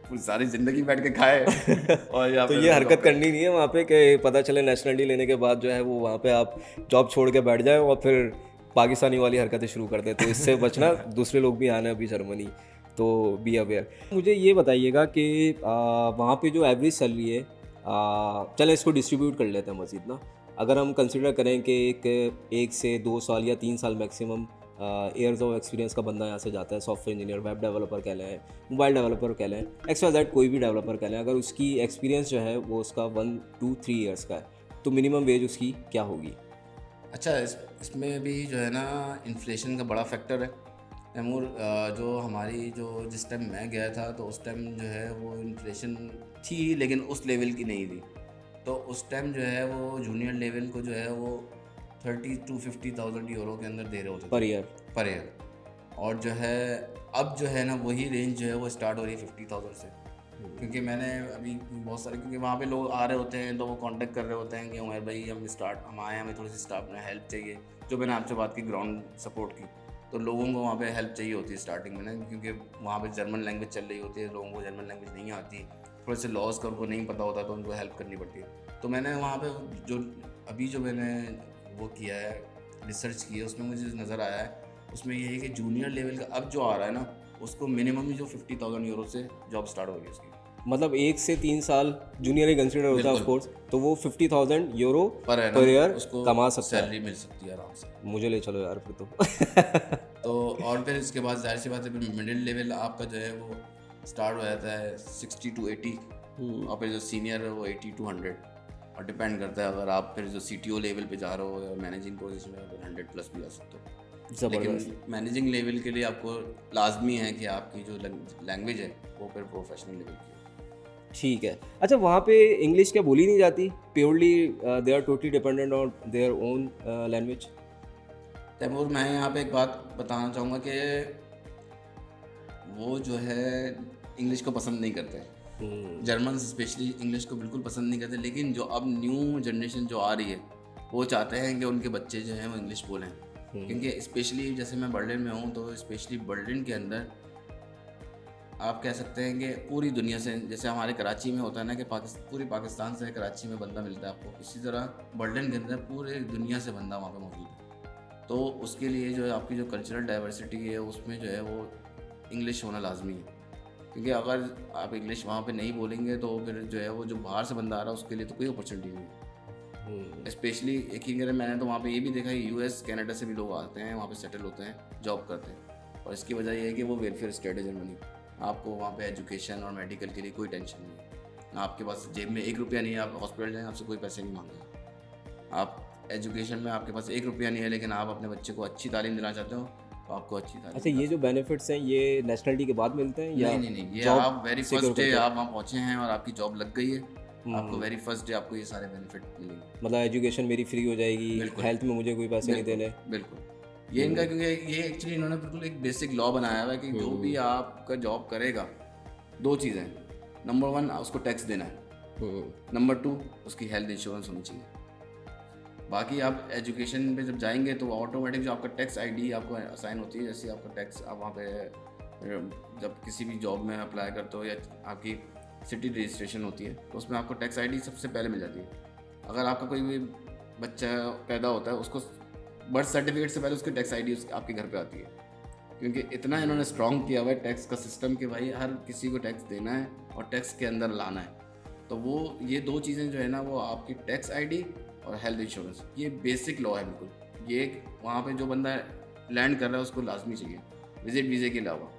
पूरी सारी ज़िंदगी बैठ के खाए और या तो फिर ये हरकत करनी नहीं है वहाँ पे कि पता चले नेशनलिटी लेने के बाद जो है वो वहाँ पे आप जॉब छोड़ के बैठ जाए और फिर पाकिस्तानी वाली हरकतें शुरू कर दे। तो इससे बचना, दूसरे लोग भी आने अभी जर्मनी, तो बी अवेयर। मुझे ये बताइएगा कि वहाँ पे जो एवरेज सैलरी है, चलें इसको डिस्ट्रीब्यूट कर लेते हैं मज़ीद ना। अगर हम कंसिडर करें कि एक से 2 साल या 3 साल मैक्सिमम ईयर्स ऑफ एक्सपीरियंस का बंदा यहाँ से जाता है, सॉफ्टवेयर इंजीनियर, वेब डेवलपर कह लें, मोबाइल डेवलपर कह लें, XYZ कोई भी डेवलपर कह लें, अगर उसकी एक्सपीरियंस जो है वो उसका 1, 2, 3 ईयर्स का है, तो मिनिमम वेज उसकी क्या होगी? अच्छा, इसमें भी जो है ना इन्फ्लेशन का बड़ा फैक्टर है तैमूर। जो हमारी जो जिस टाइम मैं गया था तो उस टाइम जो है वो इन्फ्लेशन थी, लेकिन उस लेवल की नहीं थी। तो उस टाइम जो है वो जूनियर लेवल को जो है वो 30 to 50,000 यूरो के अंदर दे रहे होते पर ईयर? Per year. और जो है अब जो है ना वही रेंज जो है वो स्टार्ट हो रही है 50,000 से। क्योंकि मैंने अभी बहुत सारे, क्योंकि वहाँ पे लोग आ रहे होते हैं तो वो कांटेक्ट कर रहे होते हैं कि उमर भाई हम आए, हमें थोड़ी सी स्टाफ में हेल्प चाहिए। जो मैंने आपसे बात की ग्राउंड सपोर्ट की, तो लोगों को वहाँ पे हेल्प चाहिए होती है स्टार्टिंग में ना, क्योंकि वहाँ पे जर्मन लैंग्वेज चल रही होती है, लोगों को जर्मन लैंग्वेज नहीं आती, थोड़े से लॉज का उनको नहीं पता होता, तो उनको हेल्प करनी पड़ती है। तो मैंने वहाँ पे जो मैंने वो किया है, रिसर्च की है, उसमें मुझे नज़र आया है, उसमें ये है कि जूनियर लेवल का अब जो आ रहा है ना उसको मिनिमम ही जो 50,000 यूरो से जॉब स्टार्ट हो रही है उसकी। मतलब 1 से 3 साल जूनियर ही कंसिडर होता है ऑफ कोर्स, तो वो 50,000 यूरो पर ईयर उसको कमा सकता है। सैलरी मिल सकती है आराम से। मुझे ले चलो यार फिर तो। तो और फिर इसके बाद जाहिर सी बात है फिर मिडिल लेवल आपका जो है वो स्टार्ट हो जाता है 60 to 80, और फिर जो सीनियर है वो 80 to 100, और डिपेंड करता है अगर आप फिर जो CTO लेवल पे जा रहे हो या मैनेजिंग पोजीशन में फिर 100+ भी आ सकते हो। लेकिन मैनेजिंग लेवल के लिए आपको लाजमी है कि आपकी जो लैंग्वेज है वो फिर प्रोफेशनल लेवल की हो। ठीक है। अच्छा, वहाँ पे इंग्लिश क्या बोली नहीं जाती? Purely they are totally dependent on their own language. Taimur, मैं यहाँ पे एक बात बताना चाहूँगा कि वो जो है इंग्लिश को पसंद नहीं करते। जर्मन स्पेशली इंग्लिश को बिल्कुल पसंद नहीं करते, लेकिन जो अब न्यू जनरेशन जो आ रही है वो चाहते हैं कि उनके बच्चे जो हैं वो इंग्लिश बोलें। क्योंकि स्पेशली जैसे मैं बर्लिन में हूँ, तो स्पेशली बर्लिन के अंदर आप कह सकते हैं कि पूरी दुनिया से, जैसे हमारे कराची में होता है ना कि पूरी पाकिस्तान से कराची में बंदा मिलता है आपको, इसी तरह बर्लिन के अंदर पूरे दुनिया से बंदा वहाँ पे मौजूद है। तो उसके लिए जो है आपकी जो कल्चरल डाइवर्सिटी है उसमें जो है वो इंग्लिश होना लाजमी है, क्योंकि अगर आप इंग्लिश वहाँ पे नहीं बोलेंगे तो फिर जो है वो जो बाहर से बंदा आ रहा है उसके लिए तो कोई अपॉर्चुनिटी नहीं है। स्पेशली एक ही अगर मैंने तो वहाँ पे ये भी देखा है US कनाडा से भी लोग आते हैं वहाँ पे सेटल होते हैं, जॉब करते हैं, और इसकी वजह ये है कि वो वेलफेयर स्टेट है जर्मनी। आपको वहाँ पे एजुकेशन और मेडिकल के लिए कोई टेंशन नहीं है, आपके पास जेब में 1 रुपया नहीं है, आप हॉस्पिटल जाएँ आपसे कोई पैसे नहीं मांगेगा। आप एजुकेशन में आपके पास 1 रुपया नहीं है, लेकिन आप अपने बच्चे को अच्छी तालीम देना चाहते हो तो आपको अच्छी तालीम। अच्छा, ये जो बेनिफिट्स हैं ये नेशनलिटी के बाद मिलते हैं या? नहीं, ये आप वेरी फर्स्ट डे आप वहाँ पहुँचे हैं और आपकी जॉब लग गई है, आपको वेरी फर्स्ट डे आपको ये सारे बेनिफिट मिलेंगे। मतलब एजुकेशन मेरी फ्री हो जाएगी, हेल्थ में मुझे कोई पैसे नहीं देने। बिल्कुल, ये इनका, क्योंकि ये एक्चुअली इन्होंने बिल्कुल एक बेसिक लॉ बनाया हुआ है कि जो भी आपका जॉब करेगा 2 चीज़ें, नंबर 1 उसको टैक्स देना है, नंबर 2 उसकी हेल्थ इंश्योरेंस होनी चाहिए। बाकी आप एजुकेशन पे जब जाएंगे तो ऑटोमेटिक जो आपका टैक्स ID आपको असाइन होती है, जैसे आपका टैक्स आप वहाँ पे जब किसी भी जॉब में अप्लाई करते हो या आपकी सिटी रजिस्ट्रेशन होती है तो उसमें आपको टैक्स ID सबसे पहले मिल जाती है। अगर आपका कोई भी बच्चा पैदा होता है उसको बर्थ सर्टिफिकेट से पहले उसकी टैक्स ID आपके घर पे आती है, क्योंकि इतना इन्होंने स्ट्रॉन्ग किया हुआ है टैक्स का सिस्टम कि भाई हर किसी को टैक्स देना है और टैक्स के अंदर लाना है। तो वो ये 2 चीज़ें जो है ना, वो आपकी टैक्स आईडी और हेल्थ इंश्योरेंस, ये बेसिक लॉ है बिल्कुल। ये वहाँ पे जो बंदा लैंड कर रहा है उसको लाजमी चाहिए विजिट वीज़े के अलावा।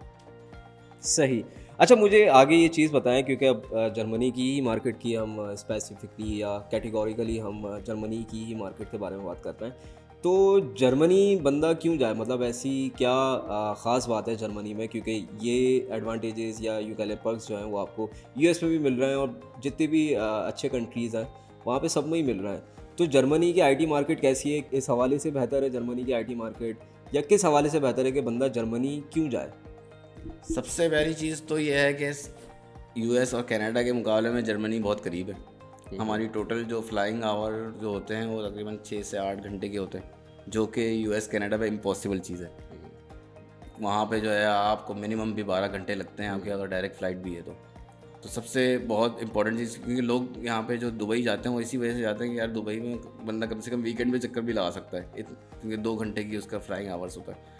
सही। अच्छा, मुझे आगे ये चीज़ बताएँ, क्योंकि अब जर्मनी की ही मार्केट की हम स्पेसिफिकली या कैटेगोरिकली हम जर्मनी की ही मार्केट के बारे में बात करते हैं। तो जर्मनी बंदा क्यों जाए? मतलब ऐसी क्या ख़ास बात है जर्मनी में? क्योंकि ये एडवांटेजेस या यूँ कह लें पर्क्स जो हैं वो आपको यूएस में भी मिल रहे हैं, और जितने भी अच्छे कंट्रीज़ हैं वहाँ पे सब में ही मिल रहा है। तो जर्मनी की आईटी मार्केट कैसी है? इस हवाले से बेहतर है जर्मनी की आईटी मार्केट, या किस हवाले से बेहतर है कि बंदा जर्मनी क्यों जाए? सबसे पहली चीज़ तो ये है कि यूएस और कनाडा के मुकाबले में जर्मनी बहुत करीब है। हमारी टोटल जो फ्लाइंग आवर जो होते हैं वो तकरीबन 6 से 8 घंटे के होते हैं, जो कि यूएस कनाडा पे इम्पॉसिबल चीज़ है। वहाँ पे जो है आपको मिनिमम भी 12 घंटे लगते हैं आपके, अगर डायरेक्ट फ़्लाइट भी है तो सबसे बहुत इंपॉर्टेंट चीज़, क्योंकि लोग यहाँ पे जो दुबई जाते हैं वो इसी वजह से जाते हैं कि यार दुबई में बंदा कम से कम वीकेंड में चक्कर भी लगा सकता है, क्योंकि 2 घंटे की उसका फ्लाइंग आवर्स होता है।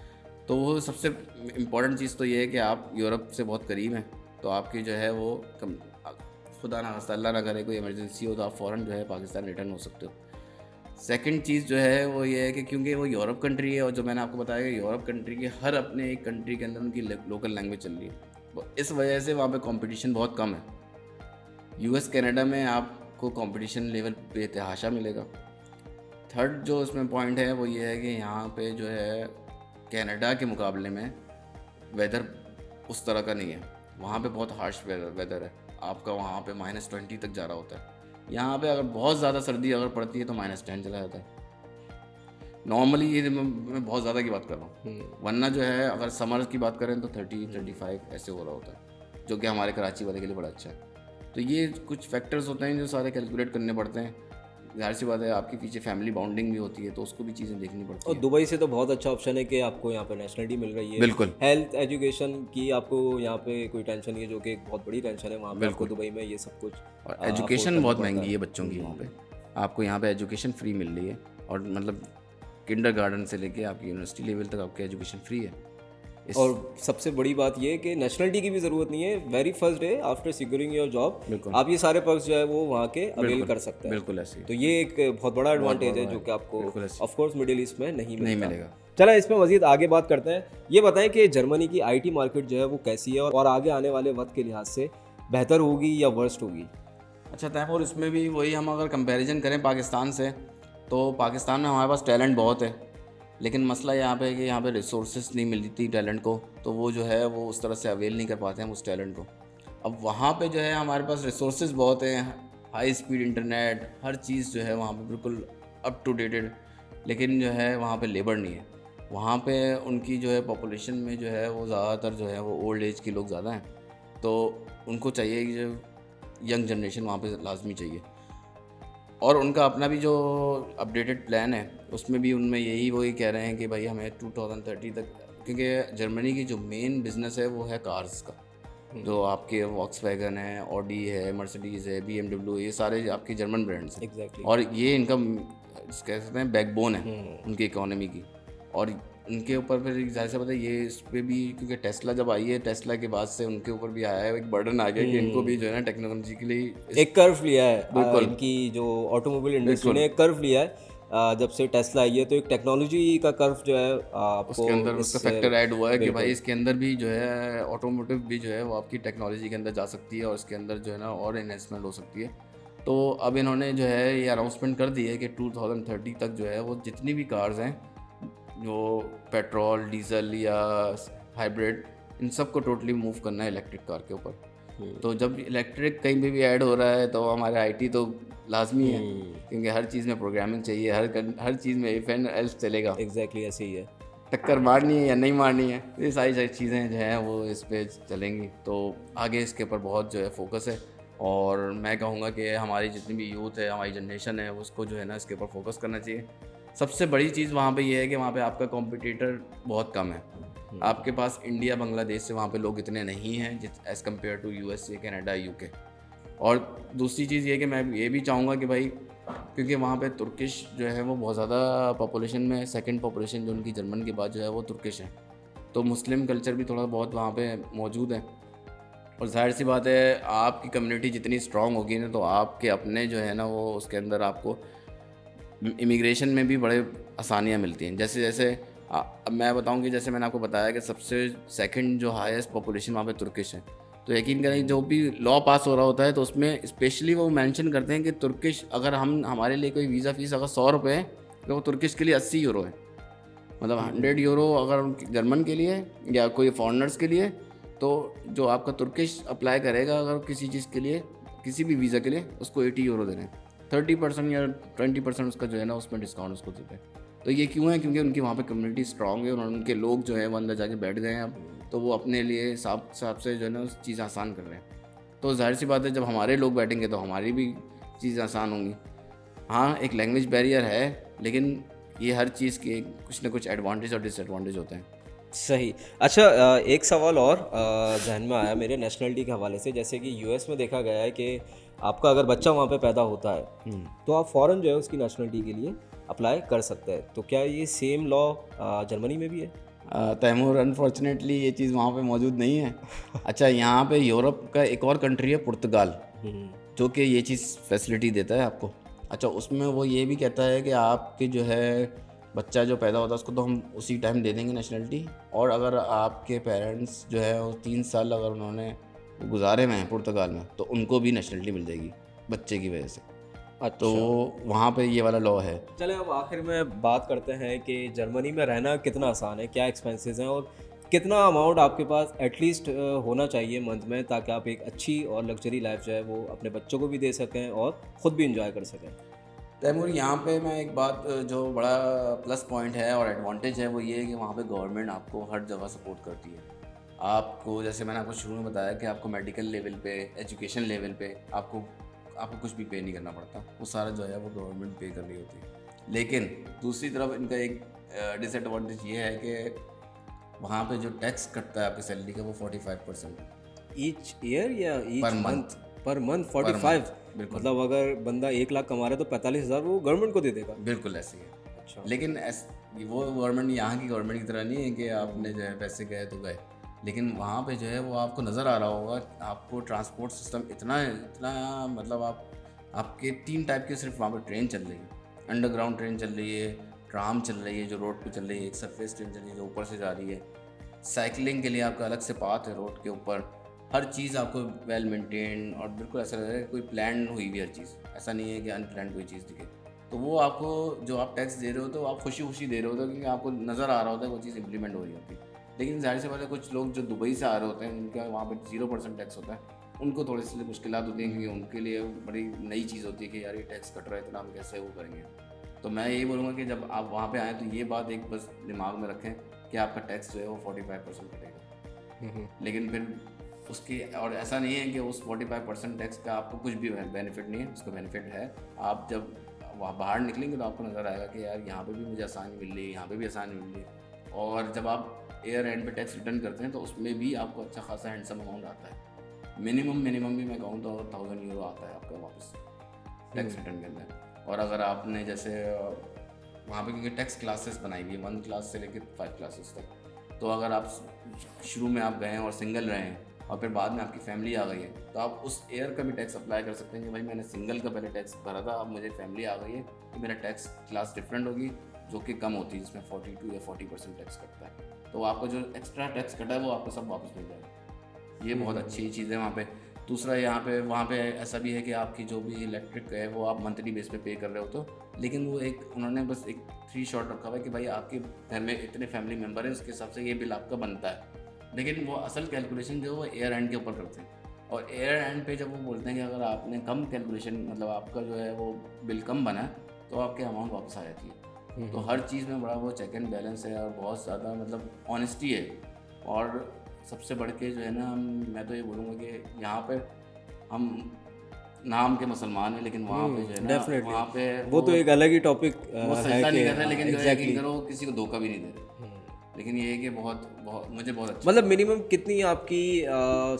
तो वो सबसे इम्पॉर्टेंट चीज़ तो ये है कि आप यूरोप से बहुत करीब हैं, तो आपकी जो है वो खुदा ना खास्ता अल्लाह ना करे कोई इमरजेंसी हो तो आप फ़ौरन जो है पाकिस्तान रिटर्न हो सकते हो। सेकंड चीज़ जो है वो ये है कि क्योंकि वो यूरोप कंट्री है, और जो मैंने आपको बताया कि यूरोप कंट्री की हर अपने एक कंट्री के अंदर उनकी लोकल लैंग्वेज चल रही है, इस वजह से वहाँ पे कंपटीशन बहुत कम है। यूएस कनाडा में आपको कंपटीशन लेवल बेतहाशा मिलेगा। थर्ड जो इसमें पॉइंट है वो ये है कि यहाँ पे जो है कनाडा के मुकाबले में वेदर उस तरह का नहीं है। वहाँ पे बहुत हार्श वेदर है, आपका वहाँ पे -20 तक जा रहा होता है। यहाँ पे अगर बहुत ज़्यादा सर्दी अगर पड़ती है तो -10 चला जाता है नॉर्मली। ये मैं बहुत ज़्यादा की बात कर रहा हूँ, वरना जो है अगर समर की बात करें तो 30-35 ऐसे हो रहा होता है, जो कि हमारे कराची वाले के लिए बड़ा अच्छा है। तो ये कुछ फैक्टर्स होते हैं जो सारे कैलकुलेट करने पड़ते हैं। जाहिर सी बात है आपके पीछे फैमिली बाउंडिंग भी होती है, तो उसको भी चीज़ें देखनी पड़ती और है। दुबई से तो बहुत अच्छा ऑप्शन है कि आपको यहाँ पे नेशनलिटी मिल रही है। बिल्कुल। हेल्थ एजुकेशन की आपको यहाँ पे कोई टेंशन नहीं है, जो कि एक बहुत बड़ी टेंशन है वहाँ पे आपको दुबई में ये सब कुछ। और afford एजुकेशन करना बहुत पड़ता महंगी है बच्चों की वहाँ पे। आपको यहाँ पे एजुकेशन फ्री मिल रही है, और मतलब किंडरगार्टन से लेके आपकी यूनिवर्सिटी लेवल तक आपकी एजुकेशन फ्री है। और सबसे बड़ी बात ये है कि नेशनलिटी की भी ज़रूरत नहीं है। Very first day after securing your job बिल्कुल। आप ये सारे पर्क्स जो है वो वहाँ के अवेल कर सकते हैं। बिल्कुल ऐसे ही। तो ये एक बहुत बड़ा एडवांटेज है जो कि आपको बिल्कुल ऐसे। ऑफ कोर्स मिडिल ईस्ट में नहीं मिलेगा। चला, इसमें मजीद आगे बात करते हैं। ये बताएं कि जर्मनी की आईटी मार्केट जो है वो कैसी है, और आगे आने वाले वक्त के लिहाज से बेहतर होगी या वर्स्ट होगी? अच्छा तैमूर, इसमें भी वही हम अगर कंपैरिजन करें पाकिस्तान से, तो पाकिस्तान में हमारे पास टैलेंट बहुत है, लेकिन मसला यहाँ पे है कि यहाँ पे रिसोर्सेज नहीं मिलती टैलेंट को, तो वो जो है वो उस तरह से अवेल नहीं कर पाते हैं उस टैलेंट को। अब वहाँ पे जो है हमारे पास रिसोर्सेज बहुत हैं, हाई स्पीड इंटरनेट, हर चीज़ जो है वहाँ पे बिल्कुल अप टू डेटेड, लेकिन जो है वहाँ पे लेबर नहीं है। वहाँ पे उनकी जो है पॉपुलेशन में जो है वो ज़्यादातर जो है वो ओल्ड एज के लोग ज़्यादा हैं, तो उनको चाहिए कि जो यंग जनरेशन वहाँ पे लाजमी चाहिए। और उनका अपना भी जो अपडेटेड प्लान है उसमें भी उनमें वही कह रहे हैं कि भाई हमें 2030 तक, क्योंकि जर्मनी की जो मेन बिज़नेस है वो है कार्स का, जो आपके वॉक्सवैगन है, ऑडी है, मर्सिडीज़ है, BMW, ये सारे आपके जर्मन ब्रांड्स हैं। एग्जैक्टली। और ये इनका कह सकते हैं बैकबोन है उनकी इकोनॉमी की। और उनके ऊपर फिर जाहिर सी बात है ये इस पर भी, क्योंकि टेस्ला जब आई है, टेस्ला के बाद से उनके ऊपर भी आया है एक बर्डन आ गया कि इनको भी जो है ना टेक्नोलॉजिकली एक कर्व लिया है। बिल्कुल। इनकी जो ऑटोमोबाइल इंडस्ट्री ने एक कर्व लिया है। जब से टेस्ला आई है तो एक टेक्नोलॉजी का कर्व जो है आपको उसके अंदर उसका फैक्टर ऐड हुआ है कि भाई इसके अंदर भी जो है ऑटोमोटिव भी जो है वो आपकी टेक्नोलॉजी के अंदर जा सकती है, और इसके अंदर जो है ना और इन्वेस्टमेंट हो सकती है। तो अब इन्होंने जो है ये अनाउंसमेंट कर दी है कि 2030 तक जो है वो जितनी भी कार्स हैं जो पेट्रोल, डीजल या हाइब्रिड, इन सब को टोटली मूव करना है इलेक्ट्रिक कार के ऊपर। तो जब इलेक्ट्रिक कहीं पे भी ऐड हो रहा है तो हमारे आईटी तो लाजमी है, क्योंकि हर चीज़ में प्रोग्रामिंग चाहिए, हर चीज़ में इफ एंड एल्स चलेगा। एग्जैक्टली ऐसे ही है। टक्कर मारनी है या नहीं मारनी है, ये सारी चीज़ें जो हैं वो इस पे चलेंगी। तो आगे इसके ऊपर बहुत जो है फोकस है, और मैं कहूँगा कि हमारी जितनी भी यूथ है, हमारी जनरेशन है, उसको जो है ना इसके ऊपर फोकस करना चाहिए। सबसे बड़ी चीज़ वहाँ पे ये है कि वहाँ पे आपका कॉम्पिटिटर बहुत कम है। आपके पास इंडिया, बांग्लादेश से वहाँ पे लोग इतने नहीं हैं as compared to USA, Canada, UK। और दूसरी चीज़ ये कि मैं ये भी चाहूँगा कि भाई, क्योंकि वहाँ पे तुर्किश जो है वो बहुत ज़्यादा पॉपुलेशन में, सेकंड पॉपुलेशन जो उनकी जर्मन के बाद जो है वो तुर्किश है, तो मुस्लिम कल्चर भी थोड़ा बहुत वहाँ पे मौजूद है। और जाहिर सी बात है आपकी कम्युनिटी जितनी स्ट्रांग होगी ना, तो आपके अपने जो है ना वो उसके अंदर आपको इमिग्रेशन में भी बड़े आसानियाँ मिलती हैं। जैसे जैसे अब मैं बताऊं कि जैसे मैंने आपको बताया कि सबसे सेकंड जो हाईएस्ट पॉपुलेशन वहाँ पे तुर्किश है, तो यकीन करें जो भी लॉ पास हो रहा होता है तो उसमें स्पेशली वो मेंशन करते हैं कि तुर्किश, अगर हम हमारे लिए कोई वीज़ा फ़ीस अगर 100 रुपये है तो वो तुर्किश के लिए 80 यूरो है। मतलब 100 यूरो अगर जर्मन के लिए या कोई फॉरेनर्स के लिए, तो जो आपका तुर्किश अप्लाई करेगा अगर किसी चीज़ के लिए, किसी भी वीज़ा के लिए, उसको 80 यूरो देने, 30% या 20% उसका जो है ना उसमें डिस्काउंट उसको देते हैं। तो ये क्यों है? क्योंकि उनकी वहाँ पे कम्युनिटी स्ट्रांग है और उनके लोग जो है वो अंदर जाके बैठ गए हैं अब, तो वो अपने लिए हिसाब से जो है ना उस चीज़ आसान कर रहे हैं। तो जाहिर सी बात है जब हमारे लोग बैठेंगे तो हमारी भी चीज़ आसान होंगी। हाँ, एक लैंग्वेज बैरियर है, लेकिन ये हर चीज़ के कुछ ना कुछ एडवांटेज और डिसएडवांटेज होते हैं। सही। अच्छा, एक सवाल और जहन में आया मेरे नेशनलिटी के हवाले से। जैसे कि यूएस में देखा गया है कि आपका अगर बच्चा वहाँ पे पैदा होता है तो आप फ़ौरन जो है उसकी नेशनलिटी के लिए अप्लाई कर सकते हैं। तो क्या ये सेम लॉ जर्मनी में भी है? तैमूर, अनफॉर्चुनेटली ये चीज़ वहाँ पे मौजूद नहीं है। अच्छा, यहाँ पे यूरोप का एक और कंट्री है पुर्तगाल, जो कि ये चीज़ फैसिलिटी देता है आपको। अच्छा, उसमें वो ये भी कहता है कि आपके जो है बच्चा जो पैदा होता है उसको तो हम उसी टाइम दे देंगे नेशनलिटी, और अगर आपके पेरेंट्स जो है वो 3 साल अगर उन्होंने गुजारे हुए हैं पुर्तगाल में तो उनको भी नेशनलिटी मिल जाएगी बच्चे की वजह से। अच्छा। तो वहाँ पे ये वाला लॉ है। चलें, अब आखिर में बात करते हैं कि जर्मनी में रहना कितना आसान है, क्या एक्सपेंसेस हैं और कितना अमाउंट आपके पास एटलीस्ट होना चाहिए मंथ में, ताकि आप एक अच्छी और लग्जरी लाइफ जो है वो अपने बच्चों को भी दे सकें और ख़ुद भी इंजॉय कर सकें। तैमूर, यहाँ पे मैं एक बात जो बड़ा प्लस पॉइंट है और एडवांटेज है वो ये है कि वहाँ पे गवर्नमेंट आपको हर जगह सपोर्ट करती है। आपको, जैसे मैंने आपको शुरू में बताया कि आपको मेडिकल लेवल पे, एजुकेशन लेवल पे आपको कुछ भी पे नहीं करना पड़ता, वो सारा जो है वो गवर्नमेंट पे कर रही होती है। लेकिन दूसरी तरफ इनका एक डिसएडवांटेज ये है कि वहाँ पे जो टैक्स कटता है आपकी सैलरी का वो 45% ईच ईयर या each per month? Per month 45? बिल्कुल। मतलब अगर बंदा 1 लाख कमा रहा है तो 45,000 वो गवर्नमेंट को दे देगा? बिल्कुल ऐसे ही है। अच्छा। लेकिन वो गवर्नमेंट यहाँ की गवर्नमेंट की तरह नहीं है कि आपने जो है पैसे गए तो गए, लेकिन वहाँ पे जो है वो आपको नज़र आ रहा होगा, आपको ट्रांसपोर्ट सिस्टम इतना मतलब आपके 3 टाइप के सिर्फ वहाँ पे ट्रेन चल रही है। अंडरग्राउंड ट्रेन चल रही है, ट्राम चल रही है जो रोड पे चल रही है, एक सरफेस ट्रेन चल रही है जो ऊपर से जा रही है, साइकिलिंग के लिए आपका अलग से पाथ है रोड के ऊपर। हर चीज़ आपको वेल मेंटेन और बिल्कुल ऐसा लग रहा है कोई प्लान हुई हुई हर चीज़, ऐसा नहीं है कि अनप्लान कोई चीज़ दिखे। तो वो आपको जो आप टैक्स दे रहे हो तो आप खुशी खुशी दे रहे होते हो, क्योंकि आपको नज़र आ रहा होता है वो चीज़ इंप्लीमेंट हो रही होती है। लेकिन जाहिर सी बात है कुछ लोग जो दुबई से आ रहे होते हैं उनका वहाँ पर 0% टैक्स होता है, उनको थोड़ी सी मुश्किलात होती हैं, क्योंकि उनके लिए बड़ी नई चीज़ होती है कि यार ये टैक्स कट रहा है इतना, हम कैसे वो करेंगे। तो मैं यही बोलूँगा कि जब आप वहाँ पे आएँ तो ये बात एक बस दिमाग में रखें कि आपका टैक्स जो है वो 45% कटेगा। लेकिन फिर उसकी, और ऐसा नहीं है कि उस 45% टैक्स का आपको कुछ भी बेनिफिट नहीं है, उसका बेनिफिट है। आप जब वहाँ बाहर निकलेंगे तो आपको नज़र आएगा कि यार यहाँ पे भी मुझे आसानी मिल रही है, यहाँ पे भी आसानी मिल रही है। और जब आप एयर एंड पे टैक्स रिटर्न करते हैं तो उसमें भी आपको अच्छा खासा हैंडसम अमाउंट आता है। मिनिमम भी मैं कहूँ तो 1000 यूरो आता है आपका वापस टैक्स रिटर्न के अंदर। और अगर आपने जैसे वहाँ पे क्योंकि टैक्स क्लासेस बनाई हुई है 1 क्लास से लेकर 5 क्लासेस तक, तो अगर आप शुरू में आप गए हैं और सिंगल रहे हैं और फिर बाद में आपकी फैमिली आ गई है तो आप उस एयर का भी टैक्स अप्लाई कर सकते हैं कि भाई मैंने सिंगल का पहले टैक्स भरा था, अब मुझे फैमिली आ गई है तो मेरा टैक्स क्लास डिफरेंट होगी जो कि कम होती है, जिसमें 42 या 40% टैक्स कटता है। तो आपको जो एक्स्ट्रा टैक्स कटा है वो आपको सब वापस मिल जाएगा। ये बहुत अच्छी चीज़ है वहाँ पे। दूसरा वहाँ पे ऐसा भी है कि आपकी जो भी इलेक्ट्रिक है वो आप मंथली बेस पे कर रहे हो, तो लेकिन वो एक उन्होंने बस एक 3 शॉट रखा हुआ है कि भाई आपके घर में इतने फैमिली मेम्बर हैं उसके हिसाब से ये बिल आपका बनता है। लेकिन वो असल कैलकुलेशन जो है वो एयर एंड के ऊपर करते हैं, और एयर एंड पे जब वो बोलते हैं कि अगर आपने कम कैलकुलेशन मतलब आपका जो है वो बिल कम बना तो आपके अमाउंट वापस आ जाती है। तो हर चीज़ में बड़ा वो चेक एंड बैलेंस है और बहुत ज़्यादा मतलब ऑनेस्टी है। और सबसे बढ़ के जो है ना, मैं तो ये बोलूँगा कि यहाँ पे हम नाम के मुसलमान हैं, लेकिन वहाँ पे जो है ना वहाँ पे वो तो एक अलग ही टॉपिक वो सजदा नहीं कर रहे, लेकिन जो है यकीन करो किसी को धोखा भी नहीं दे रहे। लेकिन ये है कि बहुत बहुत मुझे बहुत अच्छा मतलब मिनिमम कितनी आपकी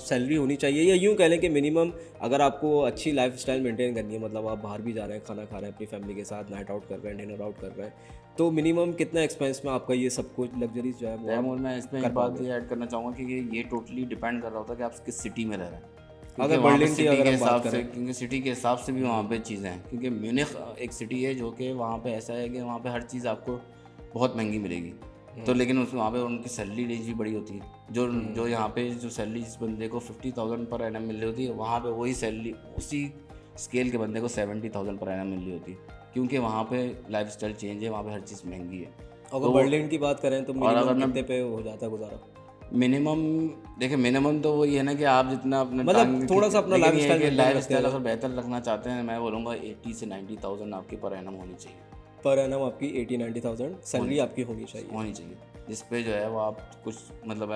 सैलरी होनी चाहिए, या यूँ कह लें कि मिनिमम अगर आपको अच्छी लाइफ स्टाइल मेंटेन करनी है, मतलब आप बाहर भी जा रहे हैं, खाना खा रहे हैं अपनी फैमिली के साथ, नाइट आउट कर रहे हैं, डिनर आउट कर रहे हैं, तो मिनिमम कितना एक्सपेंस में आपका ये सब कुछ लग्जरीज जो है वो तैमूर। मैं इसमें एक बात ये ऐड करना चाहूँगा कि ये टोटली डिपेंड कर रहा होता है कि आप किस सिटी में रह रहे हैं। अगर वहाँ पे बर्लिन की सिटी अगर के हम बात हिसाब से, करें, क्योंकि सिटी के हिसाब से भी वहाँ पे चीज़ें हैं, क्योंकि म्यूनिख एक सिटी है जो कि वहाँ पे ऐसा है कि वहाँ पे हर चीज़ आपको बहुत महंगी मिलेगी। तो लेकिन उस वहाँ पे उनकी सैलरी रेंज भी बड़ी होती है। जो यहाँ पे जो सैलरी जिस बंदे को 50,000 पर एनम मिल रही होती है, वहाँ पे वही सैलरी उसी स्केल के बंदे को 70,000 पर एनम मिल रही होती है, क्योंकि वहाँ पे लाइफ स्टाइल चेंज है, वहाँ पे हर चीज़ महंगी है। अगर बर्लिन की बात करें तो अगर मिनिमम मैं- कितने पे हो जाता है गुजारा? मिनिमम देखिए, मिनिमम तो वही है ना कि आप जितना अपना मतलब थोड़ा सा अपना lifestyle maintain लाइफ रखते स्टाइल हैं। अगर बेहतर रखना चाहते हैं, मैं बोलूँगा 80 से 90,000 आपकी पर एनम होनी चाहिए। पर एनम आपकी 80-90,000 सैलरी आपकी होनी चाहिए। जिस पे जो है वो आप कुछ मतलब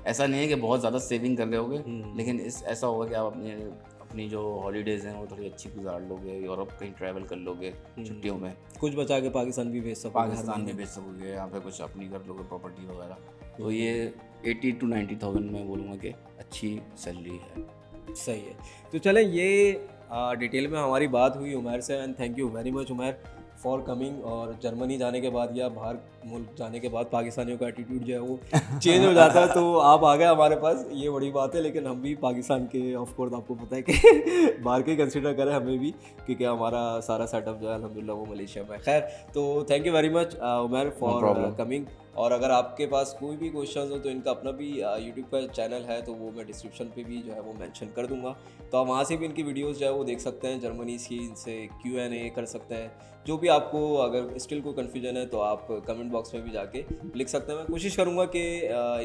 ऐसा नहीं है कि बहुत ज़्यादा सेविंग कर रहे होगे, लेकिन ऐसा होगा कि आप अपनी जो हॉलीडेज़ हैं वो थोड़ी अच्छी गुजार लोगे, यूरोप कहीं ट्रैवल कर लोगे छुट्टियों में, कुछ बचा के पाकिस्तान भी भेज सको, पाकिस्तान में भेज सकोगे, यहाँ पे कुछ अपनी कर लोगे प्रॉपर्टी वगैरह। तो ये 80 to 90,000 मैं बोलूँगा कि अच्छी सैलरी है। सही है। तो चलें, ये डिटेल में हमारी बात हुई उमर से, and thank you very much Umar for coming. और जर्मनी जाने के बाद या बाहर मुल्क जाने के बाद पाकिस्तानियों का एटीट्यूड जो है वो चेंज हो जाता है, तो आप आ गए हमारे पास, ये बड़ी बात है। लेकिन हम भी पाकिस्तान के, ऑफ कोर्स आपको पता है कि बाहर के कंसिडर करें हमें भी, क्योंकि हमारा सारा सेटअप जो है अल्हम्दुलिल्लाह वो मलेशिया में है। खैर, तो thank you very much Umar for coming. और अगर आपके पास कोई भी क्वेश्चन हो तो इनका अपना भी यूट्यूब का चैनल है, तो वो मैं डिस्क्रिप्शन पे भी जो है वो मेंशन कर दूंगा, तो आप वहाँ से भी इनकी वीडियोस जो है वो देख सकते हैं, जर्मनी की, इनसे Q&A कर सकते हैं। जो भी आपको अगर स्टिल कोई कन्फ्यूजन है तो आप कमेंट बॉक्स में भी जाके लिख सकते हैं। मैं कोशिश करूँगा कि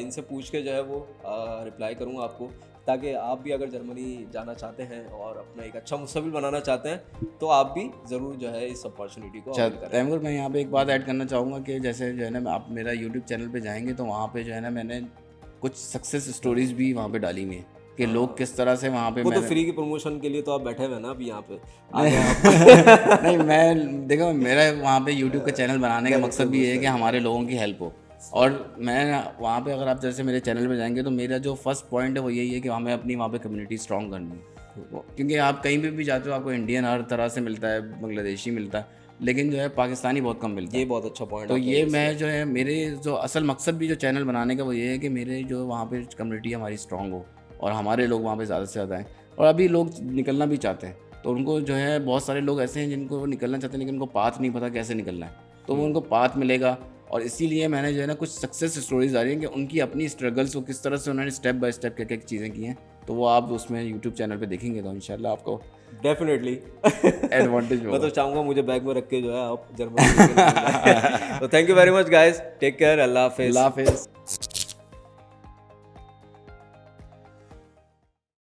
इनसे पूछ के जो है वो रिप्लाई करूँगा आपको, ताकि आप भी अगर जर्मनी जाना चाहते हैं और अपना एक अच्छा मुस्तकबिल बनाना चाहते हैं तो आप भी ज़रूर जो है इस अपॉर्चुनिटी को अवेल करें। तैमूर, मैं यहाँ पे एक बात ऐड करना चाहूँगा कि जैसे जो है ना, आप मेरा यूट्यूब चैनल पे जाएंगे तो वहाँ पे जो है ना, मैंने कुछ सक्सेस स्टोरीज़ भी वहाँ पे डाली हुई हैं कि लोग किस तरह से वहाँ पे वो तो फ्री की प्रमोशन के लिए तो आप बैठे हुए ना अभी यहाँ पे नहीं, मैं देखो, मेरा वहाँ पे यूट्यूब का चैनल बनाने का मकसद भी ये है कि हमारे लोगों की हेल्प हो। और मैं वहाँ पे, अगर आप जैसे मेरे चैनल पे जाएंगे तो मेरा जो फर्स्ट पॉइंट है वो यही है कि हमें अपनी वहाँ पे कम्युनिटी स्ट्रॉन्ग करनी है। क्योंकि आप कहीं पे भी जाते हो आपको इंडियन हर तरह से मिलता है, बांग्लादेशी मिलता है, लेकिन जो है पाकिस्तानी बहुत कम मिलता है। ये बहुत अच्छा पॉइंट। तो ये मैं जो है, मेरे जो असल मकसद भी जो चैनल बनाने का वो ये है कि मेरे जो वहाँ पे कम्युनिटी हमारी स्ट्रॉन्ग हो और हमारे लोग वहाँ पे ज़्यादा से ज़्यादा आएँ। और अभी लोग निकलना भी चाहते हैं, तो उनको जो है, बहुत सारे लोग ऐसे हैं जिनको निकलना चाहते हैं लेकिन उनको पाथ नहीं पता कैसे निकलना है, तो वो उनको पाथ मिलेगा। और इसीलिए मैंने जो है ना कुछ सक्सेस स्टोरीज आ रही हैं कि उनकी अपनी स्ट्रगल्स को किस तरह से उन्होंने स्टेप बाय स्टेप क्या क्या चीज़ें की हैं, तो वो आप उसमें यूट्यूब चैनल पे देखेंगे तो इंशाल्लाह आपको डेफिनेटली एडवांटेज मैं तो चाहूँगा मुझे बैग में रख के जो है आप जर्मनी तो thank you very much guys, take care, अल्लाह हाफिज़। हाफिज़।